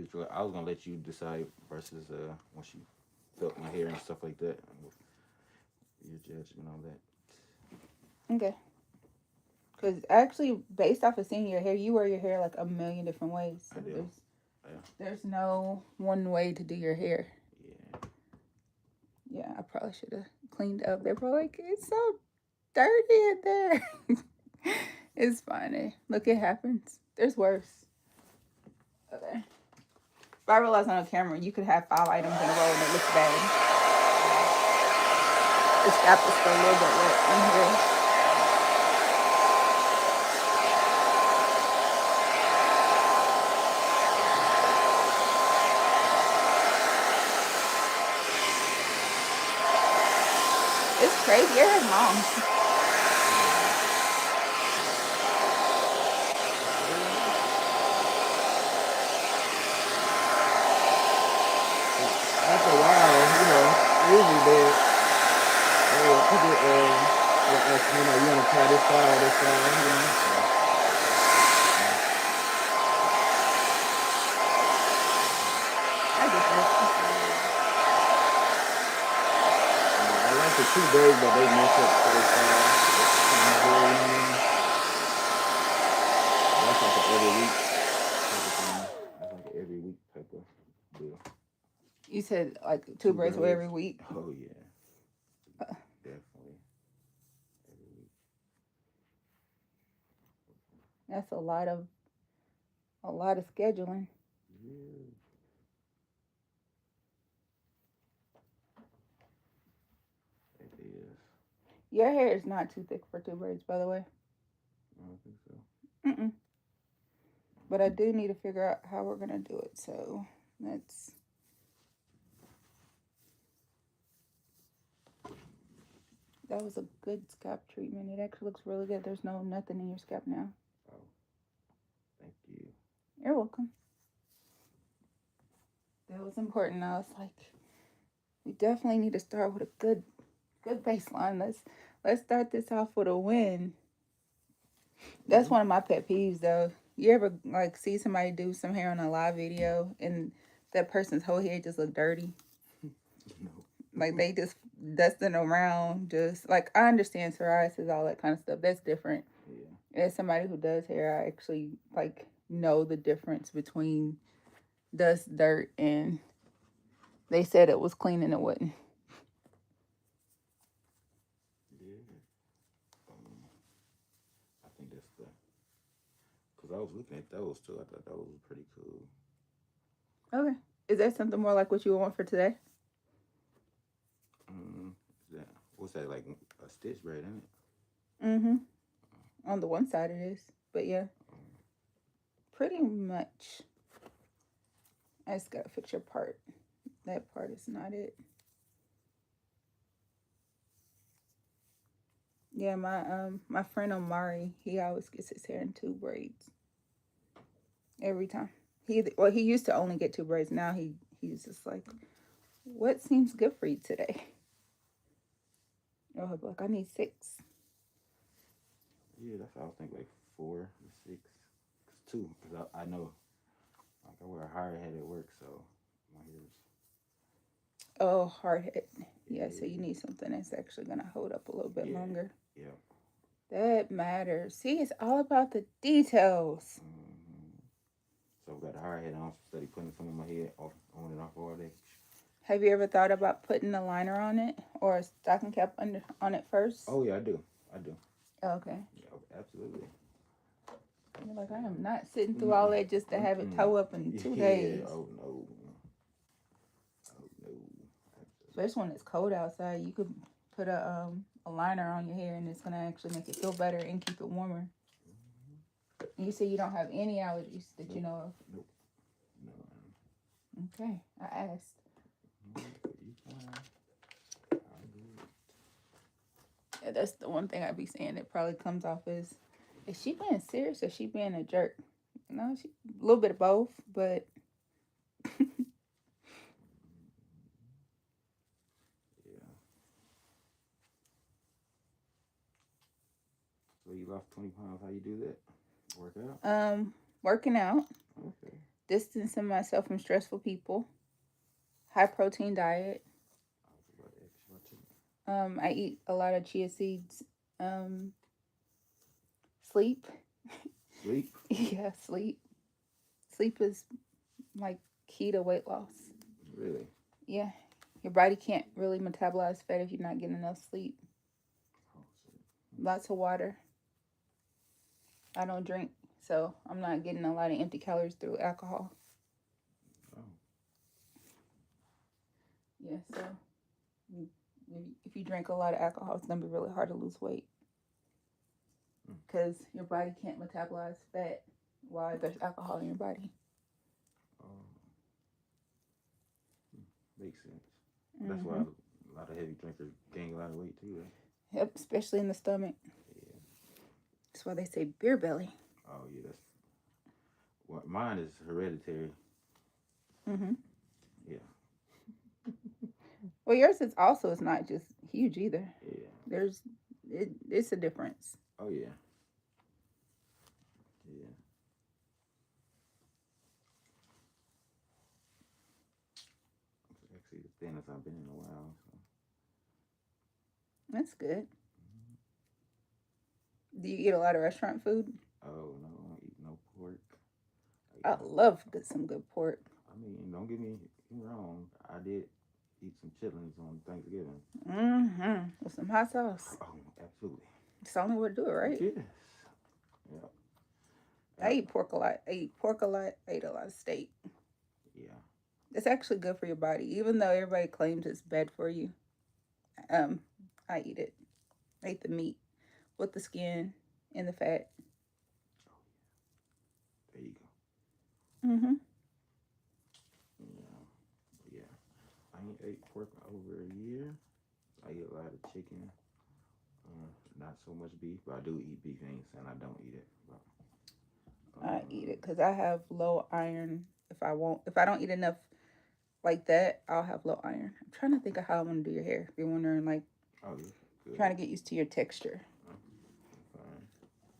usual. I was gonna let you decide versus once you felt my hair and stuff like that. Your judgment on that. Okay. Because actually, based off of seeing your hair, you wear your hair like a million different ways. I So do. Yeah. there's no one way to do your hair. Yeah. Yeah, I probably should have cleaned up. They're probably like, it's so dirty in there. It's fine. Look, it happens. There's worse. Okay. But I realized on a camera you could have 5 items in a row and it looks bad. The scalp is still a little bit wet in here. It's crazy. Your hair's long. After a while, usually people will ask, you want to try this style or this style. I get that. I like the two braids, but they mess up so fast. That's like an every week type of thing. That's like an every week type of deal. You said like two Two braids for braids. every week. Oh yeah, definitely every week. That's a lot of scheduling. Yeah, it is. Your hair is not too thick for two braids, by the way. I don't think so. Mm-mm. But I do need to figure out how we're gonna do it. So that's that was a good scalp treatment. It actually looks really good. There's nothing in your scalp now. Oh, thank you. You're welcome. That was important. I was like, we definitely need to start with a good baseline. Let's start this off with a win. That's Mm-hmm. one of my pet peeves though. You ever like see somebody do some hair on a live video and that person's whole hair just look dirty? No. Like they just dusting around, just like I understand psoriasis, all that kind of stuff. That's different. Yeah. As somebody who does hair, I actually like know the difference between dust, dirt, and they said it was clean and it wasn't. Yeah. Um, I think that's the. Cause I was looking at those too. I thought those were pretty cool. Okay. Is that something more like what you want for today? Is that what's that like a stitch braid, isn't it? Mm-hmm. On the one side it is. But yeah, pretty much. I just gotta fix your part. That part is not it. Yeah, my friend Omari, he always gets his hair in two braids every time. He used to only get two braids. Now he's just like, what seems good for you today? Oh, he'll be like, I need six. Yeah, that's what I was thinking, like 4 to 6. Cause two, cause I know like I wear a hard head at work, so my hair's Oh, hard head. Yeah, so you yeah, need something that's actually gonna hold up a little bit yeah, longer. yeah. That matters. See, it's all about the details. Mm-hmm. So I got a hard head on, steady putting some of my head off on and off all day. Have you ever thought about putting a liner on it or a stocking cap under on it first? Oh yeah, I do. I do. Okay. Yeah, absolutely. You're like, I Absolutely. am not sitting through all Mm-mm. that just to have it Mm-mm. toe up in two Yeah. days. Oh no. Oh no. Especially when it's cold outside, you could put a liner on your hair and it's gonna actually make it feel better and keep it warmer. And you say you don't have any allergies that you Nope. know of. Nope. No. Okay, I asked. You fine. I'm good. Yeah, that's the one thing I be saying. It probably comes off as, is she being serious or is she being a jerk? No, she a little bit of both, but Yeah. So you lost 20 pounds. How you do that? Work out. working out. Okay. distancing myself from stressful people. High protein diet. I was about to ask you about chicken. I eat a lot of chia seeds. Um, Sleep. Sleep? Yeah, sleep. Sleep is like key to weight loss. Really? Yeah, your body can't really metabolize fat if you're not getting enough sleep. Oh, shit. Lots of water. I don't drink, so I'm not getting a lot of empty calories through alcohol. Oh. Yeah, so if you drink a lot of alcohol, it's gonna be really hard to lose weight because your body can't metabolize fat while there's alcohol in your body. Oh. Makes sense. That's why Mm-hmm. a lot of heavy drinkers gain a lot of weight too, right? Yep, especially in the stomach. Yeah. That's why they say beer belly. Oh yeah, that's what mine is hereditary. Mm-hmm. Yeah. Well, yours is also is not just huge either. Yeah. There's it's a difference. Oh yeah. Yeah. It's actually the thinnest I've been in a while. So. That's good. Do you eat a lot of restaurant food? Oh no, I don't eat no pork. I eat I no. love some good pork. I mean, don't get me wrong. I did eat some chitlins on Thanksgiving. Mm-hmm. With some hot sauce. Oh, absolutely. It's the only way to do it, right? Yes. Yeah. I eat pork a lot. I eat pork a lot. I eat a lot of steak. Yeah. It's actually good for your body, even though everybody claims it's bad for you. Um, I eat it. I eat the meat with the skin and the fat. There you go. Mm-hmm. Yeah. Yeah. I ain't ate pork in over a year. I eat a lot of chicken. Not so much beef, but I do eat beef. Ain't saying I don't eat it. But, I eat it because I have low iron. If I don't eat enough like that, I'll have low iron. I'm trying to think of how I want to do your hair. If you're wondering, like, oh yeah, good. trying to get used to your texture.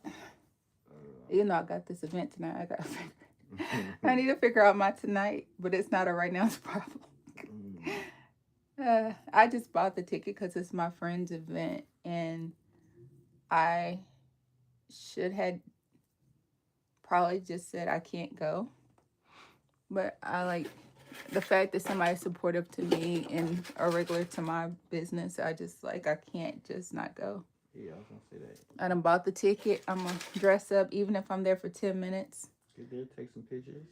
Fine. Even though I got this event tonight, I need to figure out my tonight, but it's not a right now's problem. I just bought the ticket because it's my friend's event, and I should have probably just said I can't go. But I like the fact that somebody's supportive to me and a regular to my business. I just like I can't just not go. Yeah, I was gonna say that. I done bought the ticket. I'm gonna dress up even if I'm there for 10 minutes. Get there, take some pictures,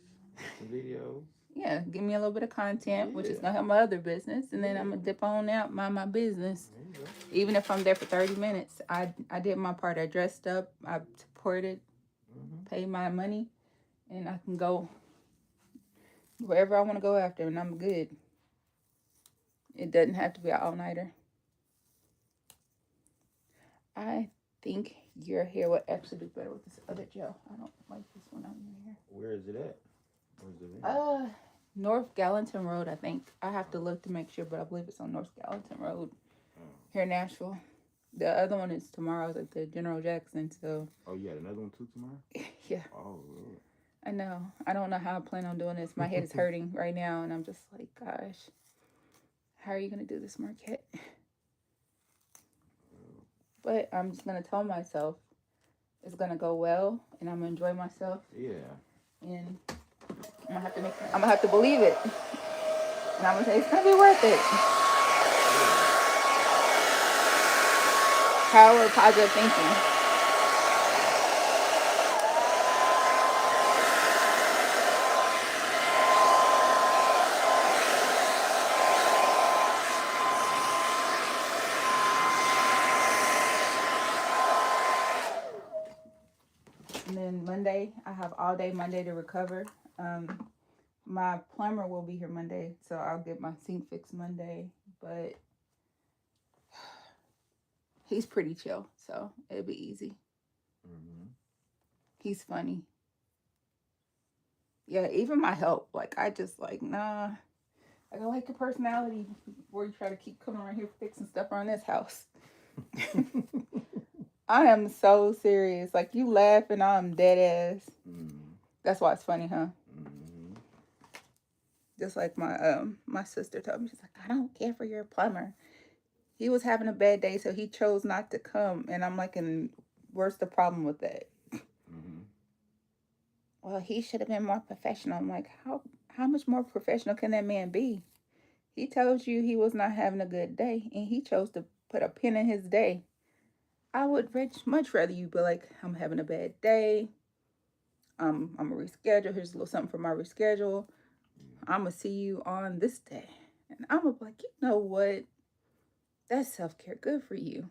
some videos. Yeah, give me a little bit of content, which is Yeah. gonna help my other business, and then I'm gonna dip on out, mind my business. There you go. Even if I'm there for 30 minutes, I did my part. I dressed up, I supported, paid my money, and I can go wherever I want to go after, and I'm good. It doesn't have to be an all-nighter. I think your hair would actually be better with this other gel. I don't like this one on your hair. Where is it at? Where's the venue? North Gallatin Road, I think. I have to look to make sure, but I believe it's on North Gallatin Road here in Nashville. The other one is tomorrow's at the General Jackson, so. Oh, you had another one too tomorrow? Yeah. Oh, Lord. I know. I don't know how I plan on doing this. My head is hurting right now, and I'm just like, gosh, how are you going to do this, Markette? But I'm just going to tell myself it's going to go well, and I'm going to enjoy myself. Yeah. And I'm gonna have to believe it. And I'm gonna say it's gonna be worth it. Power of positive thinking. And then Monday, I have all day Monday to recover. My plumber will be here Monday, so I'll get my sink fixed Monday. But he's pretty chill, so it'll be easy. He's funny. Yeah, even my help. Like, I just like, nah. Like, I like your personality before you try to keep coming around here fixing stuff around this house. I am so serious. Like, you laugh and I'm dead ass. That's why it's funny, huh? Just like my sister told me, she's like, I don't care for your plumber. He was having a bad day, so he chose not to come. And I'm like, and where's the problem with that? Mm-hmm. Well, he should have been more professional. I'm like, how much more professional can that man be? He told you he was not having a good day, and he chose to put a pin in his day. I would much rather you be like, I'm having a bad day. I'm gonna reschedule. Here's a little something for my reschedule. I'm gonna see you on this day, and I'm gonna be like, you know what? That's self care. Good for you.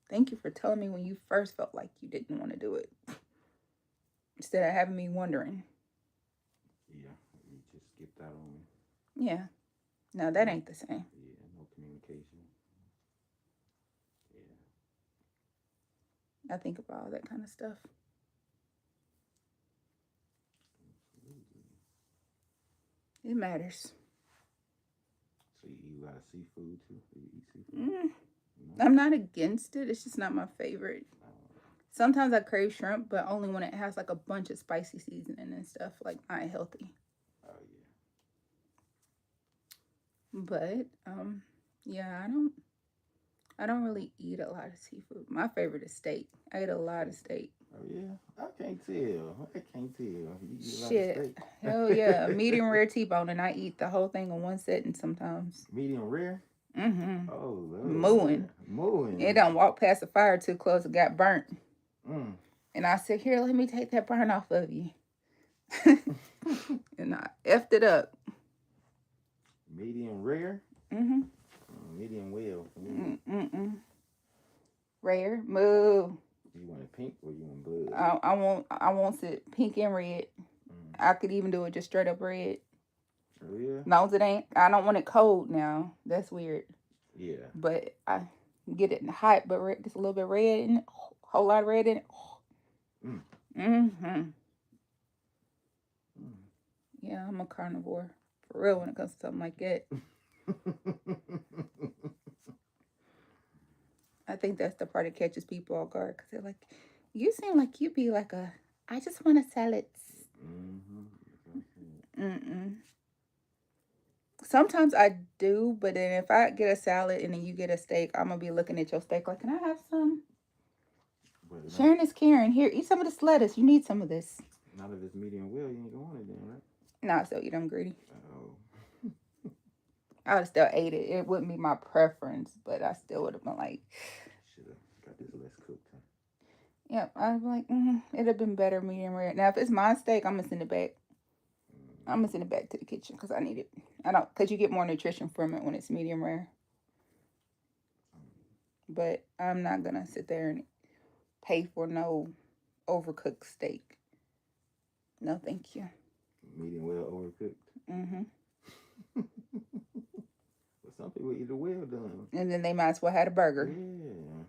Thank you for telling me when you first felt like you didn't want to do it, instead of having me wondering. Yeah, you just skipped out on me. Yeah, no, that ain't the same. Yeah, no communication. Yeah, I think about all that kind of stuff. absolutely. It matters. So you eat a lot of seafood too? Do you eat seafood? Mm, No? I'm not against it. It's just not my favorite. Oh, Sometimes I crave shrimp, but only when it has like a bunch of spicy seasoning and stuff, like not healthy. oh yeah. But yeah, I don't really eat a lot of seafood. My favorite is steak. I eat a lot of steak. Oh yeah? I can't tell. I can't tell. You eat a lot of Shit. steak? Hell yeah. Medium rare T-bone, and I eat the whole thing in one sitting sometimes. Medium rare? Mm-hmm. Oh Mooing. Lord. Mooing. It don't walk past the fire too close. It got burnt. Mm. And I said, here, let me take that burn off of you. And I effed it up. Medium rare? Mm-hmm. Medium well. Mm-mm. Rare. Moo. You want it pink or you want blood? I want it pink and red. Mm. I could even do it just straight up red. Oh yeah? As long as it ain't, I don't want it cold now. That's weird. Yeah. But I get it hot, but red, just a little bit red in it. Whole lot of red in it. Mm. Mm-hmm. Mm. Yeah, I'm a carnivore. For real when it comes to something like that. I think that's the part that catches people off guard. Because they're like, you seem like you'd be like I just want a salad. Mm-hmm. Mm-mm. Sometimes I do, but then if I get a salad and then you get a steak, I'm going to be looking at your steak like, can I have some? Sharon is caring. Here, eat some of this lettuce. You need some of this. Not if it's medium well, you ain't gonna want it then, right? No, I still eat. I'm greedy. Oh. I would have still ate it. It wouldn't be my preference, but I still would have been like, Should have got this less cooked. Huh? yeah, I'd be like, it'd have been better medium rare. Now, if it's my steak, I'm going to send it back. I'm going to send it back to the kitchen because I need it. Because you get more nutrition from it when it's medium rare. But I'm not going to sit there and pay for no overcooked steak. No, thank you. Medium well overcooked. Mm-hmm. But some people eat it well done. And then they might as well have a burger. Yeah.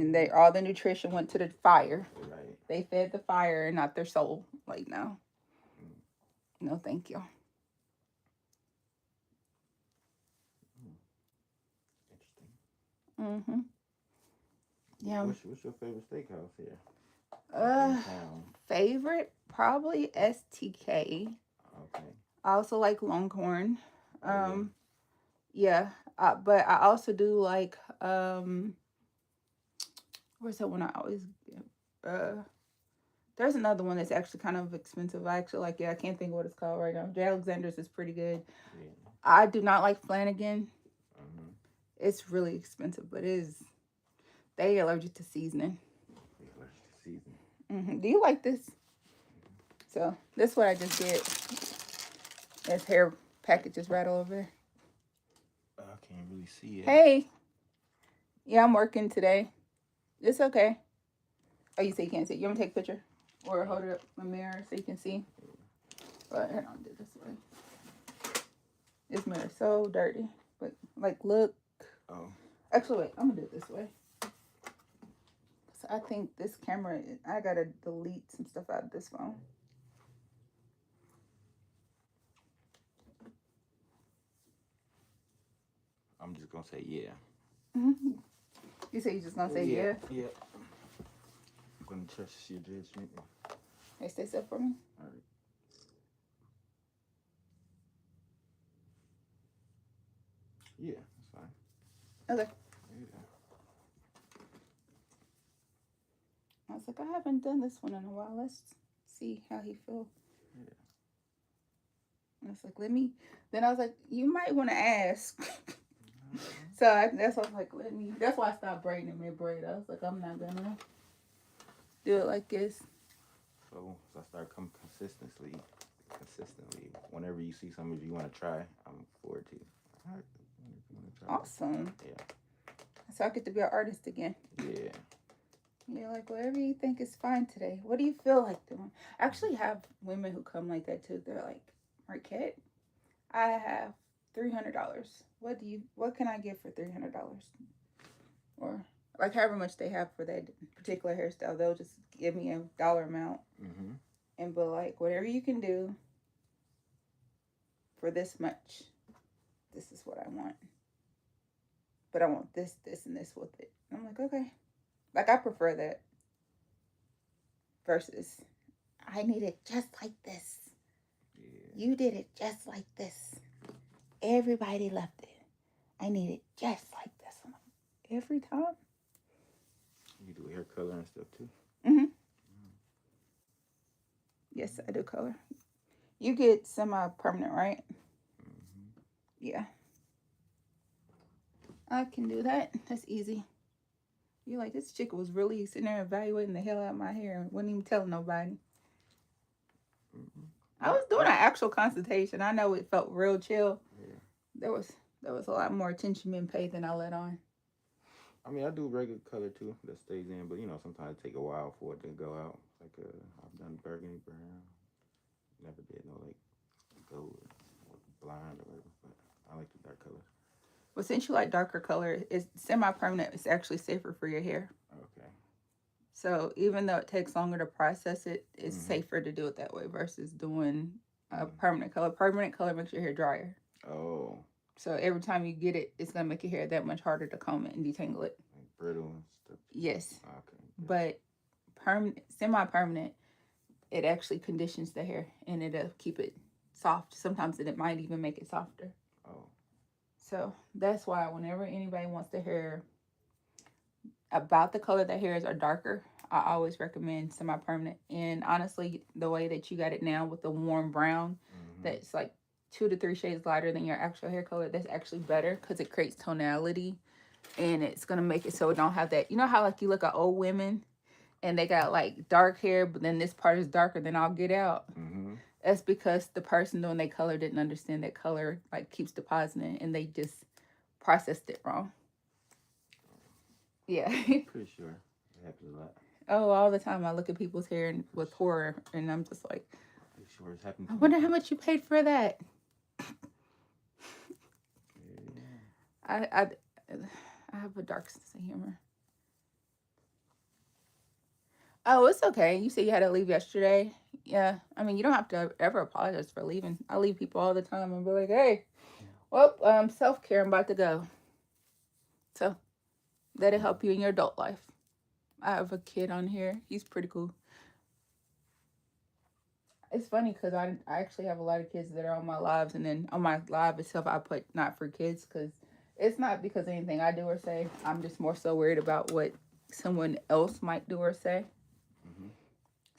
And all the nutrition went to the fire. Right. They fed the fire and not their soul. Like, no. No, thank you. Interesting. Mm-hmm. Yeah. What's your favorite steakhouse here? Favorite? Probably STK. Okay. I also like Longhorn. Oh, Yeah. But I also do like, where's that one I always, there's another one that's actually kind of expensive. I actually like it. I can't think of what it's called right now. J. Alexander's is pretty good. Yeah. I do not like Flanagan. Mm-hmm. It's really expensive, but they allergic to seasoning. They allergic to seasoning. Mm-hmm. Do you like this? So this is what I just did. There's hair packages right over there. I can't really see it. Hey. Yeah, I'm working today. It's okay. Oh, you say you can't see. You want me to take a picture? Or hold it up in the mirror so you can see? But here, I'll do it this way. This mirror is so dirty. But, like, look. Oh. Actually, wait. I'm going to do it this way. So I think this camera, I got to delete some stuff out of this phone. I'm just going to say yeah. Mm-hmm. You say you're just going to say yeah? Yeah. I'm going to trust your judgment. Hey, stay still for me. All right. Yeah, that's fine. Okay. Yeah. I was like, I haven't done this one in a while. Let's see how he feels. Yeah. I was like, let me. Then I was like, you might want to ask. Uh-huh. That's why I was like, let me. That's why I stopped braiding in mid braid. I was like, I'm not gonna do it like this. So I start coming consistently. Whenever you see something you want to try, I'm forward to. All right, you want to try this? Awesome. Yeah. So I get to be an artist again. Yeah. You're like, whatever you think is fine today. What do you feel like doing? I actually have women who come like that too. They're like, Markette, I have $300. What can I get for $300? Or like however much they have for that particular hairstyle, they'll just give me a dollar amount Mm-hmm. and be like, whatever you can do for this much, this is what I want. But I want this, this, and this with it. And I'm like, okay. Like I prefer that versus I need it just like this. Yeah. You did it just like this. Everybody loved it. I need it just like this. I'm like, every time. You do hair color and stuff too. Mm-hmm. Yes, I do color. You get semi-permanent, right? Mm-hmm. Yeah, I can do that. That's easy. You're like, this chick was really sitting there evaluating the hell out of my hair and wasn't even telling nobody. Mm-hmm. I was doing an actual consultation. I know it felt real chill. Yeah. There was a lot more attention being paid than I let on. I mean, I do regular color too that stays in, but sometimes it take a while for it to go out. Like I've done burgundy brown, never did no like gold or blonde or whatever. But I like the dark colors. But since you like darker color, it's semi-permanent. It's actually safer for your hair. Okay. So even though it takes longer to process it, it's Mm-hmm. safer to do it that way versus doing a Mm-hmm. permanent color. Permanent color makes your hair drier. Oh, So every time you get it, it's gonna make your hair that much harder to comb it and detangle it. like brittle and stuff. Yes, Okay. Good. but permanent, semi-permanent, it actually conditions the hair and it'll keep it soft. Sometimes it might even make it softer. Oh. So that's why whenever anybody wants their hair about the color that hairs are darker, I always recommend semi-permanent. And honestly, the way that you got it now with the warm brown, Mm-hmm. that's like 2 to 3 shades lighter than your actual hair color, that's actually better because it creates tonality and it's gonna make it so it don't have that. You know how like you look at old women and they got like dark hair, but then this part is darker than I'll get out. Mm-hmm. That's because the person doing their color didn't understand that color like keeps depositing and they just processed it wrong. Yeah. Pretty sure it happens a lot. Oh, all the time I look at people's hair with horror and I'm just like, Pretty sure it's happened I to wonder me. how much you paid for that. Yeah. I have a dark sense of humor. Oh, it's okay. You said you had to leave yesterday. Yeah. I mean, you don't have to ever apologize for leaving. I leave people all the time and be like, hey, well, self-care, I'm about to go. So that'll help you in your adult life. I have a kid on here. He's pretty cool. It's funny because I actually have a lot of kids that are on my lives, and then on my live itself, I put not for kids because it's not because of anything I do or say. I'm just more so worried about what someone else might do or say. Mm-hmm.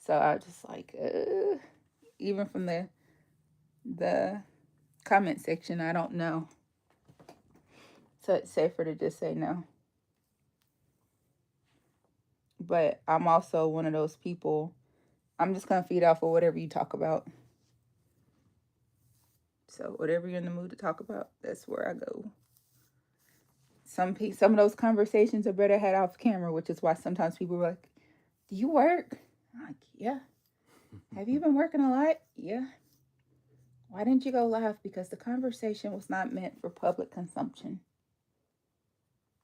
So I just like, even from the comment section, I don't know. So it's safer to just say no. But I'm also one of those people. I'm just gonna feed off of whatever you talk about. So whatever you're in the mood to talk about, that's where I go. Some of those conversations are better had off camera, which is why sometimes people are like, "Do you work?" I'm like, "Yeah." Have you been working a lot? Yeah. Why didn't you go live? Because the conversation was not meant for public consumption.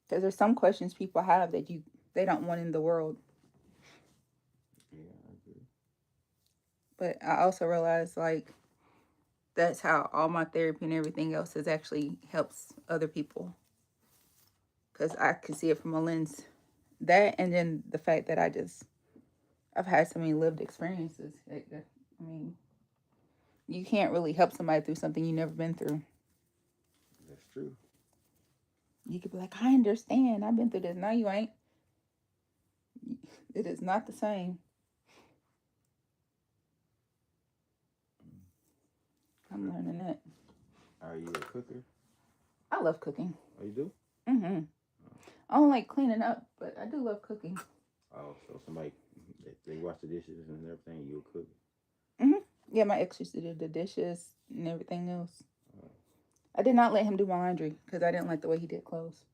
Because there's some questions people have that they don't want in the world. Yeah, I agree. But I also realize like that's how all my therapy and everything else is actually helps other people. Because I can see it from a lens. That and then the fact that I've had so many lived experiences. I mean, you can't really help somebody through something you've never been through. That's true. You could be like, I understand. I've been through this. No, you ain't. It is not the same. I'm learning that. Are you a cooker? I love cooking. Oh, you do? Mm-hmm. I don't like cleaning up, but I do love cooking. Oh, so somebody they wash the dishes and everything. You cook. Mm-hmm. Yeah, my ex used to do the dishes and everything else. Oh, I did not let him do my laundry because I didn't like the way he did clothes.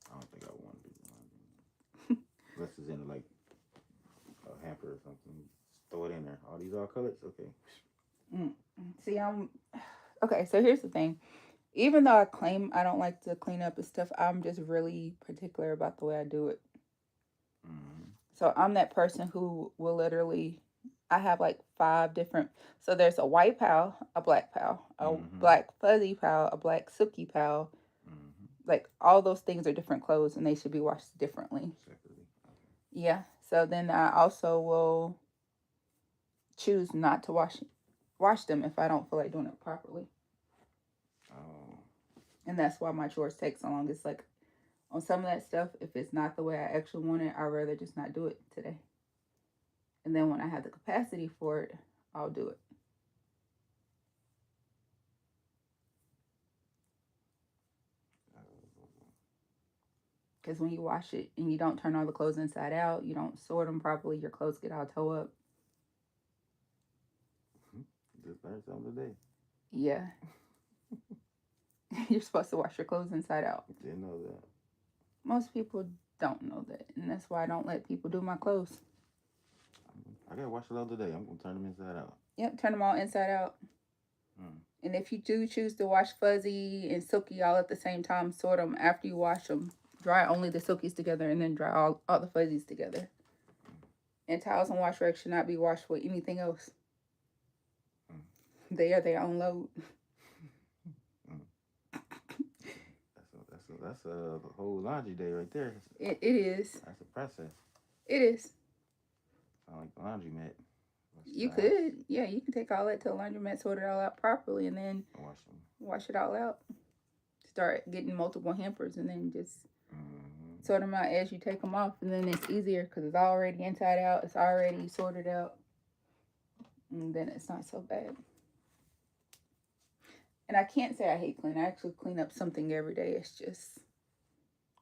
I don't think I want to do laundry unless it's in like a hamper or something. Just throw it in there. All these all colors. Okay. Mm. See, I'm okay. So here's the thing. Even though I claim I don't like to clean up and stuff, I'm just really particular about the way I do it. Mm-hmm. So I'm that person who will literally, I have like five different. So there's a white pal, a black pal, a Mm-hmm. black fuzzy pal, a black silky pal. Mm-hmm. Like all those things are different clothes and they should be washed differently. Separately. Okay. Yeah. So then I also will choose not to wash them if I don't feel like doing it properly. Oh. And that's why my chores take so long. It's like on some of that stuff, if it's not the way I actually want it, I'd rather just not do it today. And then when I have the capacity for it, I'll do it. Because when you wash it and you don't turn all the clothes inside out, you don't sort them properly, your clothes get all toe up. Just learned something today. Yeah. You're supposed to wash your clothes inside out. Didn't know that. Most people don't know that. And that's why I don't let people do my clothes. I gotta wash it all today. I'm gonna turn them inside out. Yep, turn them all inside out. Hmm. And if you do choose to wash fuzzy and silky all at the same time, sort them after you wash them. Dry only the silkies together and then dry all the fuzzies together. And towels and wash rags should not be washed with anything else. They are their own load. That's a whole laundry day right there. It is. That's a process. It is. Sound like the laundromat. You could. Yeah, you can take all that to the laundromat, sort it all out properly, and then Wash them. wash it all out. Start getting multiple hampers and then just Mm-hmm. sort them out as you take them off. And then it's easier because it's already inside out. It's already sorted out. And then it's not so bad. And I can't say I hate cleaning. I actually clean up something every day. It's just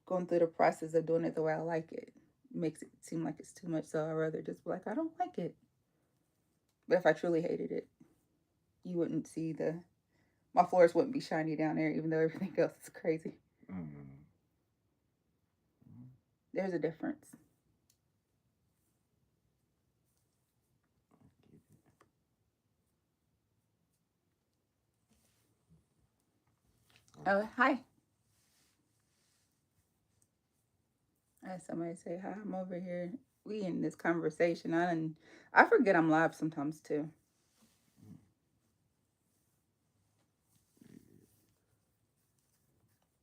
going through the process of doing it the way I like it. Makes it seem like it's too much. So I'd rather just be like, I don't like it. But if I truly hated it, you wouldn't see my floors wouldn't be shiny down there, even though everything else is crazy. Mm-hmm. There's a difference. Oh, hi. I had somebody say hi. I'm over here. We in this conversation. I forget I'm live sometimes too.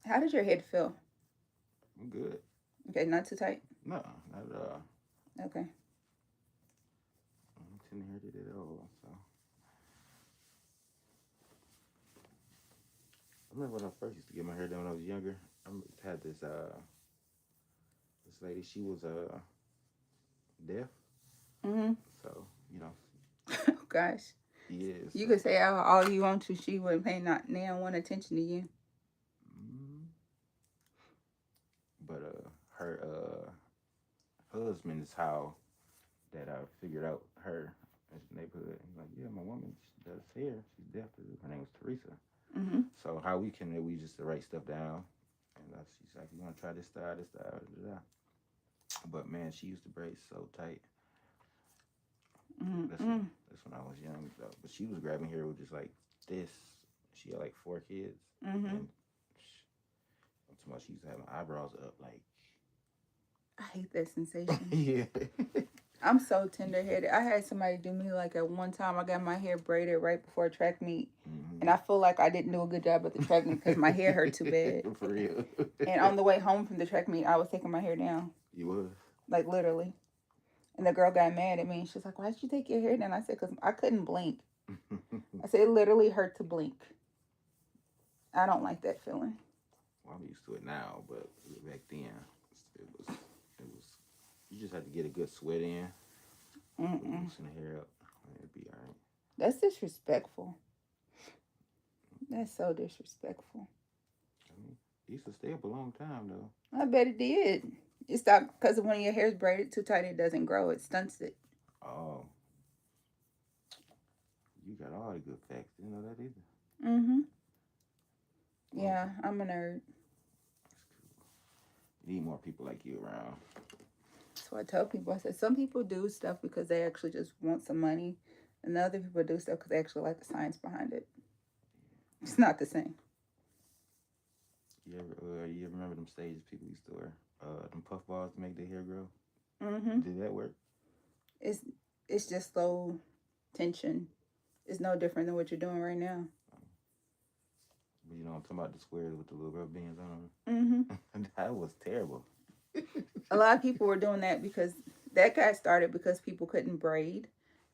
How does your head feel? I'm good. Okay, not too tight. No, not at all. Okay. I'm inherited it all. So I remember when I first used to get my hair done when I was younger. I had this lady. She was deaf. Mhm. So Oh gosh. yeah. You So, could say all you want to. She wouldn't pay not now one attention to you. mm, but her husband is how that I figured out her in the neighborhood. And like, yeah, my woman she does hair. She's deaf. Her name was Teresa. Mhm. So how we just write stuff down, and she's like, you want to try this style, this style, da, da, da. But man, she used to braid so tight. Mhm. That's when I was young though. But she was grabbing hair with just like this. She had like 4 kids, Mhm. and too much. She used to have my eyebrows up like. I hate that sensation. Yeah. I'm so tender headed. I had somebody do me like at one time. I got my hair braided right before track meet, and I feel like I didn't do a good job at the track meet because my hair hurt too bad. For real. And on the way home from the track meet, I was taking my hair down. You was. Like literally. And the girl got mad at me. She's like, "Why did you take your hair down?" I said, "Because I couldn't blink." I said, "It literally hurt to blink." I don't like that feeling. Well, I'm used to it now, but back then it was. You just had to get a good sweat in, Mm-mm. loosen the hair up, and it'd be all right. That's disrespectful. That's so disrespectful. I mean, it used to stay up a long time though. I bet it did. It stopped because when your hair is braided too tight, it doesn't grow. It stunts it. Oh, you got all the good facts. Didn't know that either. Mm-hmm. Well, Yeah, I'm a nerd. that's cool. You need more people like you around. So I tell people, I said, some people do stuff because they actually just want some money, and other people do stuff because they actually like the science behind it. It's not the same. You ever remember them stages people used to wear? Them puff balls to make their hair grow. Mm-hmm. Did that work? It's it's just low tension. It's no different than what you're doing right now. But you know, I'm talking about the squares with the little rubber bands on Mm-hmm. them. That was terrible. A lot of people were doing that because that got started because people couldn't braid.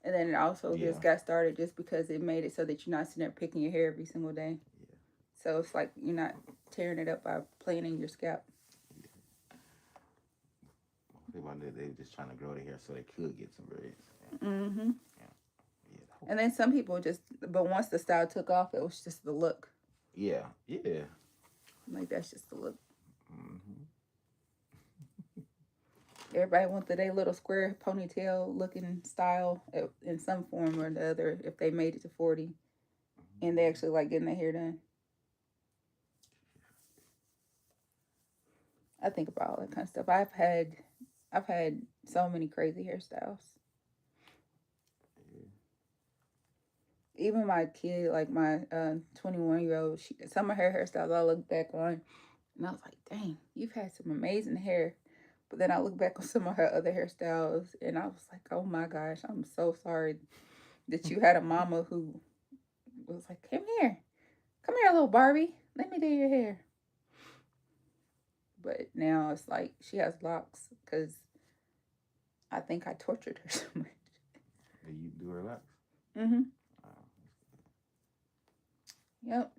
And then it also Yeah, just got started just because it made it so that you're not sitting there picking your hair every single day. yeah, So it's like you're not tearing it up by playing in your scalp. yeah. People out there, they were just trying to grow their hair so they could get some braids. Yeah, Mm-hmm. yeah, yeah. And then some people just, but once the style took off, it was just the look. Yeah, yeah. Like that's just the look. Mm-hmm. Everybody wanted their little square ponytail looking style in some form or the other if they made it to 40 and they actually like getting their hair done. I think about all that kind of stuff. I've had so many crazy hairstyles. Yeah. Even my kid, like my 21-year old, some of her hairstyles I look back on and I was like, dang, you've had some amazing hair. But then I look back on some of her other hairstyles and I was like, oh my gosh, I'm so sorry that you had a mama who was like, come here, little Barbie, let me do your hair. But now it's like she has locks because I think I tortured her so much. Did you do relax? Mm-hmm. Oh, Yep.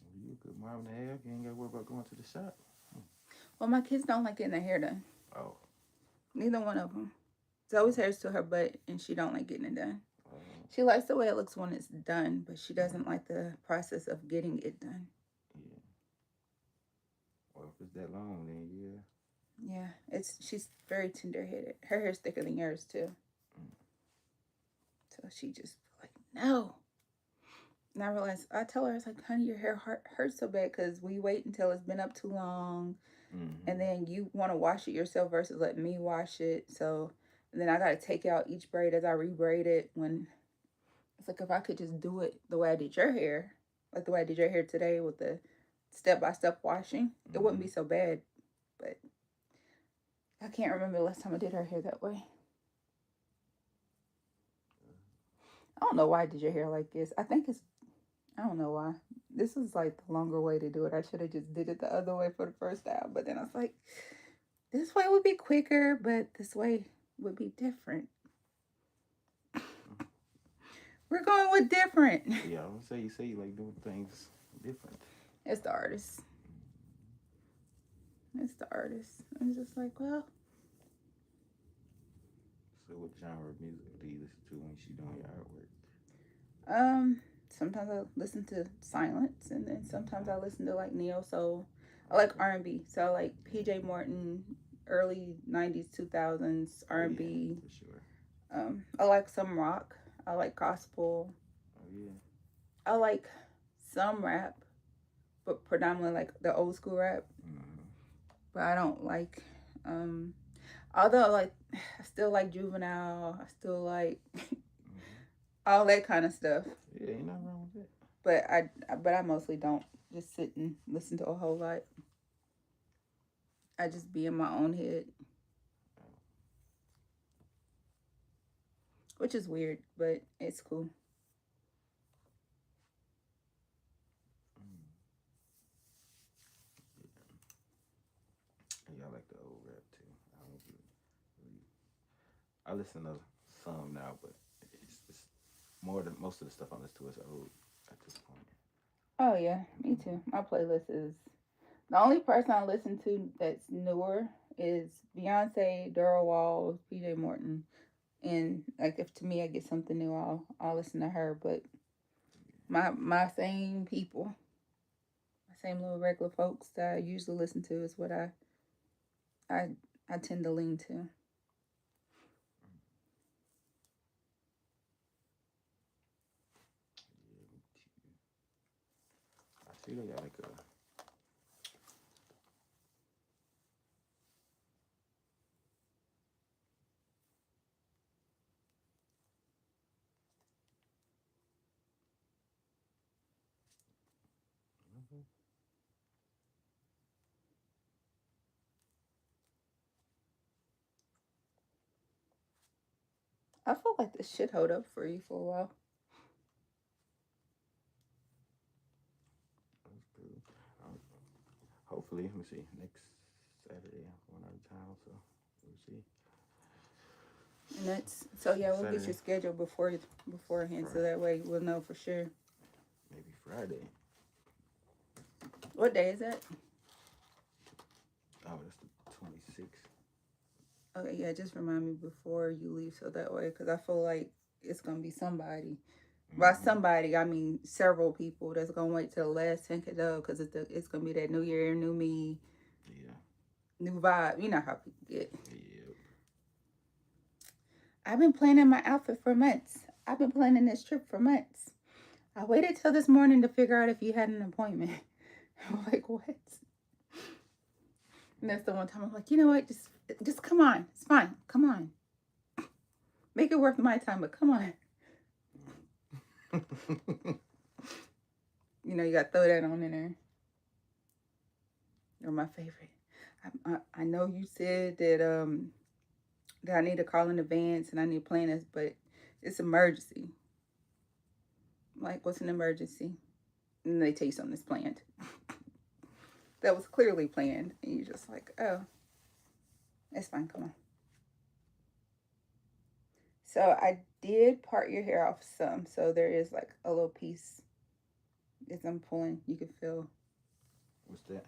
well, you a good mom and a half. You ain't got to worry about going to the shop. Well, my kids don't like getting their hair done. Oh, Neither one of them. Zoe's oh, hair's to her butt, and she don't like getting it done. oh. She likes the way it looks when it's done, but she doesn't like the process of getting it done. Yeah. Well, if it's that long, then yeah. Yeah, she's very tender headed. Her hair's thicker than yours too, Mm. so she just like no. And I realized I tell her I was like, honey, your hair hurts so bad because we wait until it's been up too long, and Mm-hmm. then you want to wash it yourself versus let me wash it. So, and then I got to take out each braid as I rebraid it. When it's like if I could just do it the way I did your hair, like the way I did your hair today with the step by step washing, it wouldn't Mm-hmm. be so bad. But I can't remember the last time I did her hair that way. I don't know why I did your hair like this. I don't know why. This is like the longer way to do it. I should have just did it the other way for the first time. But then I was like, this way would be quicker, but this way would be different. We're going with different. Yeah, I would say you like doing things different. It's the artist. It's the artist. I'm just like, well, So, what genre of music do you listen to when she's doing your artwork? sometimes I listen to silence, and then sometimes I listen to like neo soul. I like Okay. R&B, so I like PJ Morton, early '90s, 2000s Oh yeah, R&B. for sure. I like some rock. I like gospel. Oh yeah. I like some rap, but predominantly like the old school rap. Mm-hmm. But I don't like, um, although like I still like Juvenile. I still like Mm-hmm. all that kind of stuff. Yeah, ain't nothing wrong with that. But I mostly don't just sit and listen to a whole lot. I just be in my own head, which is weird, but it's cool. Mm. Yeah, I like the old rap too. I don't really. I listen to some now, but it's more than most of the stuff I listen to is old at this point. Oh yeah, me too. My playlist is the only person I listen to that's newer is Beyonce, Daryl Walls, PJ Morton, and like if to me I get something new, I'll listen to her. But my same people, my same little regular folks that I usually listen to is what I I tend to lean to. I see they got like a. I feel like this should hold up for you for a while. That's cool. Um, hopefully, let me see. Next Saturday, I'm going out of town, so we'll see. And that's so yeah, we'll get Saturday, your schedule beforehand so Friday, that way we'll know for sure. maybe Friday. What day is that? Oh, that's the 26th. Okay, yeah, just remind me before you leave so that way, because I feel like it's gonna be somebody. By Mm-hmm. somebody, I mean several people that's gonna wait till the last second though, because it's gonna be that new year, new me, Yeah. new vibe. You know how people get. Yep. I've been planning my outfit for months. I've been planning this trip for months. I waited till this morning to figure out if you had an appointment. I'm like, what? And that's the one time I'm like, you know what? Just come on. It's fine. Come on. Make it worth my time, but come on. You know, you got to throw that on in there. You're my favorite. I know you said that I need to call in advance and I need to plan this, but it's emergency. Like, what's an emergency? And they tell you something that's planned. That was clearly planned. And you're just like, oh, that's fine. Come on. So I did part your hair off some. So there is like a little piece as I'm pulling. You can feel What's that?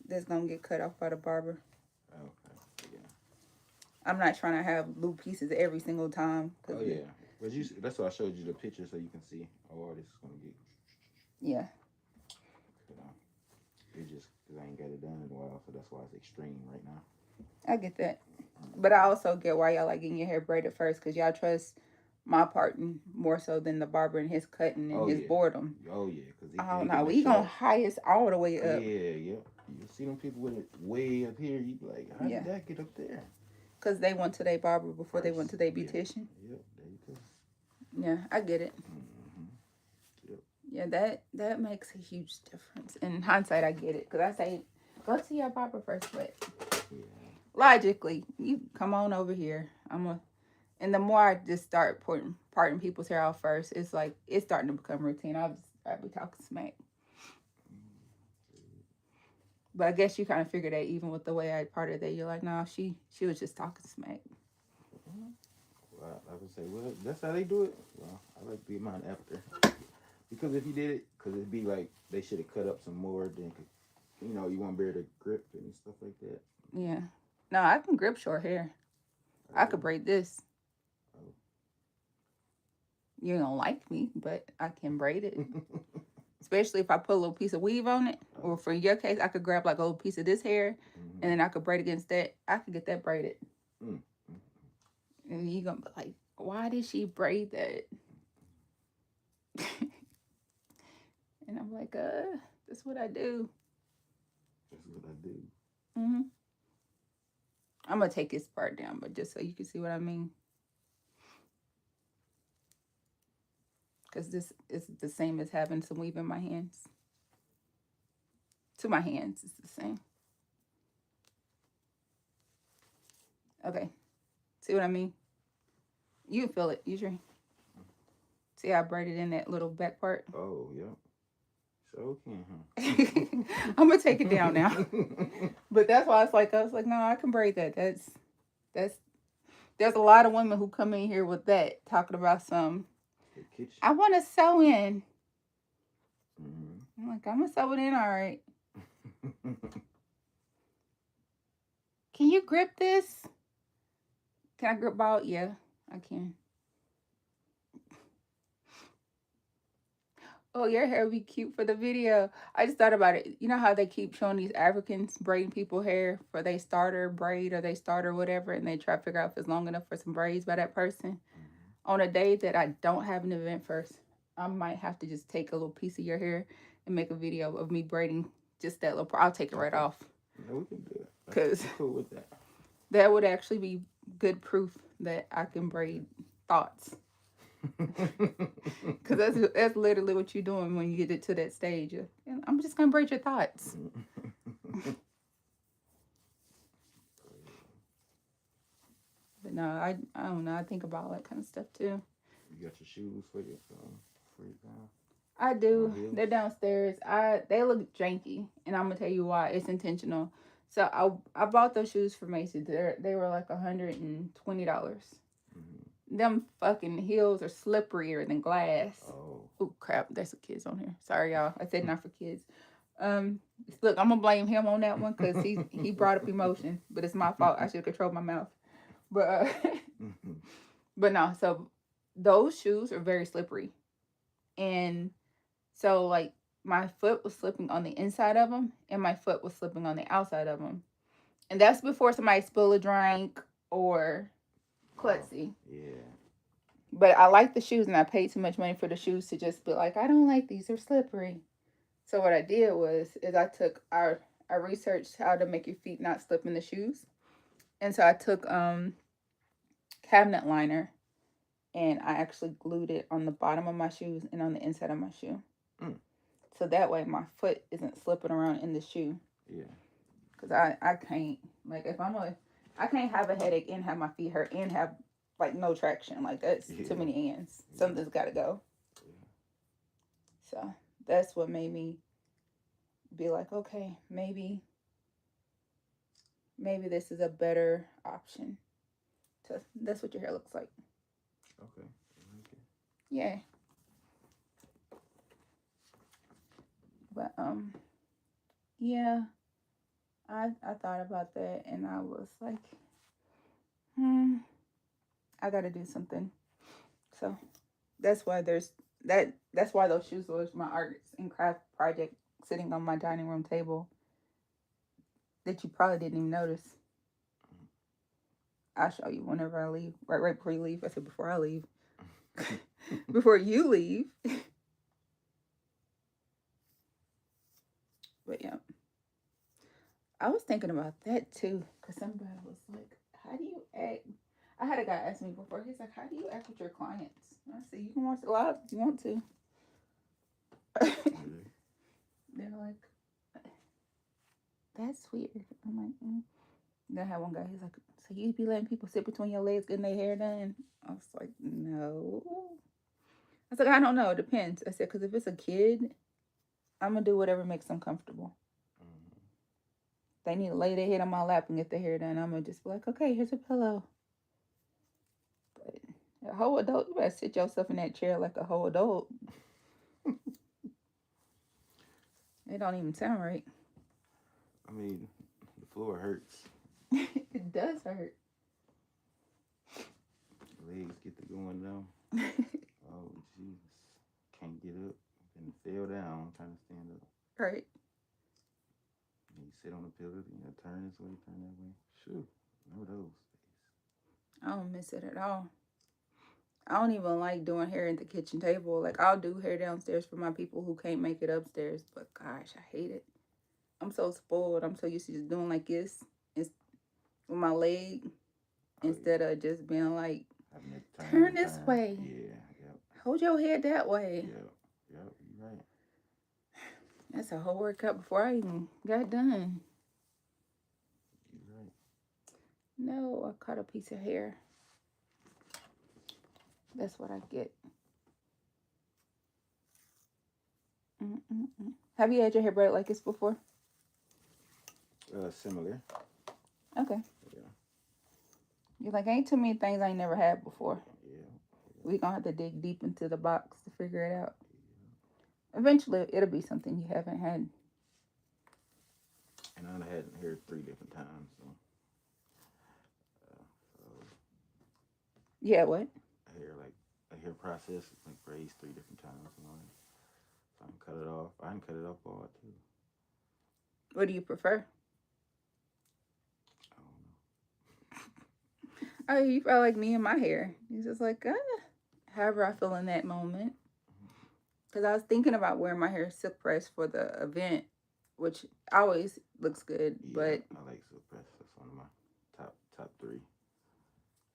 that's going to get cut off by the barber. Okay. Yeah. I'm not trying to have blue pieces every single time. Oh yeah. But that's why I showed you the picture so you can see. Oh, this is gonna get. Yeah. You know, it just because I ain't got it done in a while, so that's why it's extreme right now. I get that. But I also get why y'all like getting your hair braided first because y'all trust my parting more so than the barber and his cutting and Oh his yeah. boredom. Oh yeah, because Oh he no, can we mess gonna up. high us all the way up. Yeah, yep. You see them people with it way up here. You be like, how Yeah, did that get up there? because they went to their barber before they went First, to their yeah, beautician. yep. There you go. Yeah, I get it. Mm-hmm. Yep. Yeah, that makes a huge difference. In hindsight, I get it because I say go to your barber first, but Yeah. logically, you come on over here. And the more I just start parting people's hair out first, it's like it's starting to become routine. I'll be talking smack. But I guess you kind of figured that even with the way I parted that, you're like, no, she was just talking smack. Well, I would say, well, that's how they do it. Well, I like to get mine after because if you did it, because it'd be like they should have cut up some more. Then, you want to be able to grip it and stuff like that. Yeah. No, I can grip short hair. Oh, I could really? braid this. Oh. You don't like me, but I can braid it. Especially if I put a little piece of weave on it. Oh. Or for your case, I could grab like a little piece of this hair Mm-hmm. and then I could braid against that. I could get that braided. Mm-hmm. And you're going to be like, why did she braid that? And I'm like, that's what I do. That's what I do. Mm-hmm. I'm going to take this part down, but just so you can see what I mean. Because this is the same as having some weave in my hands. To my hands, it's the same. Okay. See what I mean? You feel it, usually. See how I braided in that little back part? Oh, yeah. So can, huh? I'm gonna take it down now. But that's why I was like, no, I can braid that. That's there's a lot of women who come in here with that talking about some I want to sew in. Mm-hmm. I'm like, I'm gonna sew it in, all right. Can you grip this? Can I grip ball? Yeah, I can. Oh, your hair would be cute for the video. I just thought about it. You know how they keep showing these Africans braiding people hair for they starter braid or they starter whatever, and they try to figure out if it's long enough for some braids by that person. On a day that I don't have an event first, I might have to just take a little piece of your hair and make a video of me braiding just that little part. I'll take it right off. No, we can do it. Because cool with that. That would actually be good proof that I can braid thoughts. Because that's literally what you're doing when you get it to that stage. I'm just going to braid your thoughts. But no, I don't know. I think about all that kind of stuff too. You got your shoes for your down? I do. They're downstairs. They look janky, and I'm gonna tell you why. It's intentional. So I bought those shoes for Macy. They were like $120. Them fucking heels are slipperier than glass. Oh crap! There's some kids on here. Sorry y'all. I said not for kids. Look, I'm gonna blame him on that one because he brought up emotion, but it's my fault. I should have controlled my mouth. But but no. So those shoes are very slippery, and so like my foot was slipping on the inside of them, and my foot was slipping on the outside of them, and that's before somebody spill a drink or klutzy. Yeah. But I like the shoes, and I paid too much money for the shoes to just be like, I don't like these. They're slippery. So what I did is I researched how to make your feet not slip in the shoes, and so I took cabinet liner, and I actually glued it on the bottom of my shoes and on the inside of my shoe. So that way my foot isn't slipping around in the shoe. Yeah. Because I can't, like, I can't have a headache and have my feet hurt and have, like, no traction. Like, that's too many ends. Something's got to go. Yeah. So that's what made me be like, okay, maybe this is a better option. So that's what your hair looks like. Okay. Yeah. But yeah, I thought about that, and I was like, I gotta do something. So that's why that's why those shoes was my arts and craft project sitting on my dining room table that you probably didn't even notice. I'll show you whenever I leave. Right before you leave. I said before I leave. Before you leave. But yeah. I was thinking about that too. Because somebody was like, how do you act? I had a guy ask me before. He's like, how do you act with your clients? I said, you can watch it live if you want to. They're like, that's weird. I'm like, Then I had one guy, he's like, so you be letting people sit between your legs getting their hair done? I was like, no. I was like, I don't know. It depends. I said, because if it's a kid, I'm going to do whatever makes them comfortable. They need to lay their head on my lap and get their hair done. I'm going to just be like, okay, here's a pillow. But a whole adult, you better sit yourself in that chair like a whole adult. It don't even sound right. I mean, the floor hurts. It does hurt. Legs get to going down. Oh, Jesus. Can't get up. And fell down trying to stand up. Right. And you sit on the pillow, turn this way, turn that way. Shoot. Remember those days. I don't miss it at all. I don't even like doing hair at the kitchen table. Like, I'll do hair downstairs for my people who can't make it upstairs. But, gosh, I hate it. I'm so spoiled. I'm so used to just doing like this with my leg instead of just being like, turn this way. Yeah, yep. Hold your head that way. Yep, you're right. That's a whole workout before I even got done. You're right. No, I cut a piece of hair. That's what I get. Have you had your hair braided like this before? Similar. Okay. Yeah. You're like, ain't too many things I ain't never had before. Yeah. We gonna have to dig deep into the box to figure it out. Eventually, it'll be something you haven't had. And I had hair 3 different times, so Yeah, what? hair like a hair process like raised 3 different times. So I can cut it off. I can cut it off all too. What do you prefer? I don't know. Oh, you felt like me and my hair. It's just like, however I feel in that moment. Because I was thinking about wearing my hair silk press for the event, which always looks good. Yeah, But I like silk press. That's one of my top 3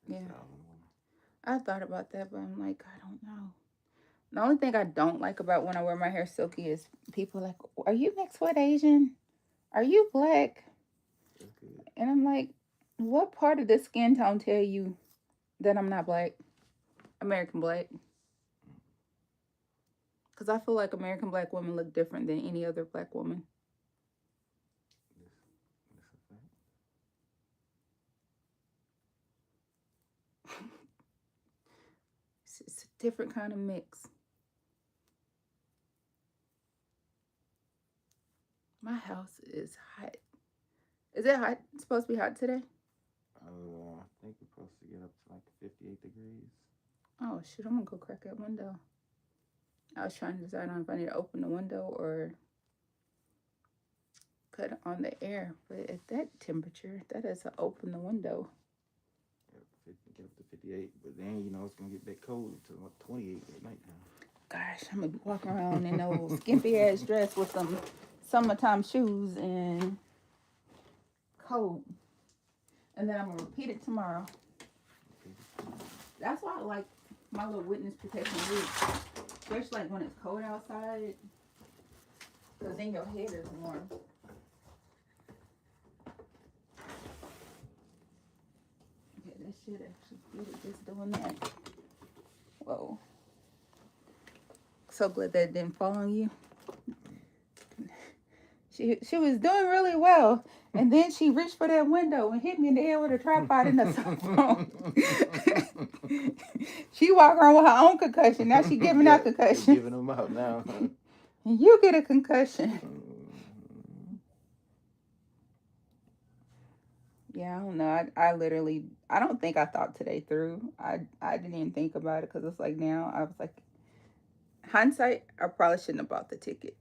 yeah, hairstyles in the morning. I thought about that, but I'm like, I don't know. The only thing I don't like about when I wear my hair silky is people like, are you mixed with Asian? Are you black? That's good. And I'm like, what part of this skin tone tell you that I'm not black? American black. Because I feel like American black women look different than any other black woman. This, this is that. It's a different kind of mix. My house is hot. Is it hot? It's supposed to be hot today? I think we're supposed to get up to like 58 degrees. Oh, shoot. I'm going to go crack that window. I was trying to decide on if I need to open the window or cut on the air. But at that temperature, that is to open the window. Get up to 58, but then it's gonna get that cold until like 28 at nighttime. Gosh, I'm going to be walking around in those skimpy ass dress with some summertime shoes and coat. And then I'm going to repeat it tomorrow. That's why I like my little witness protection wig. Especially like when it's cold outside. Because then your head is warm. Okay, that should actually get it just doing that. Whoa. So glad that didn't fall on you. She was doing really well. And then she reached for that window and hit me in the head with a tripod and a cell phone. She walked around with her own concussion. Now she giving out concussions. Giving them out now. And you get a concussion. Yeah, I don't know. I literally, I don't think I thought today through. I didn't even think about it because it's like now I was like, hindsight, I probably shouldn't have bought the ticket.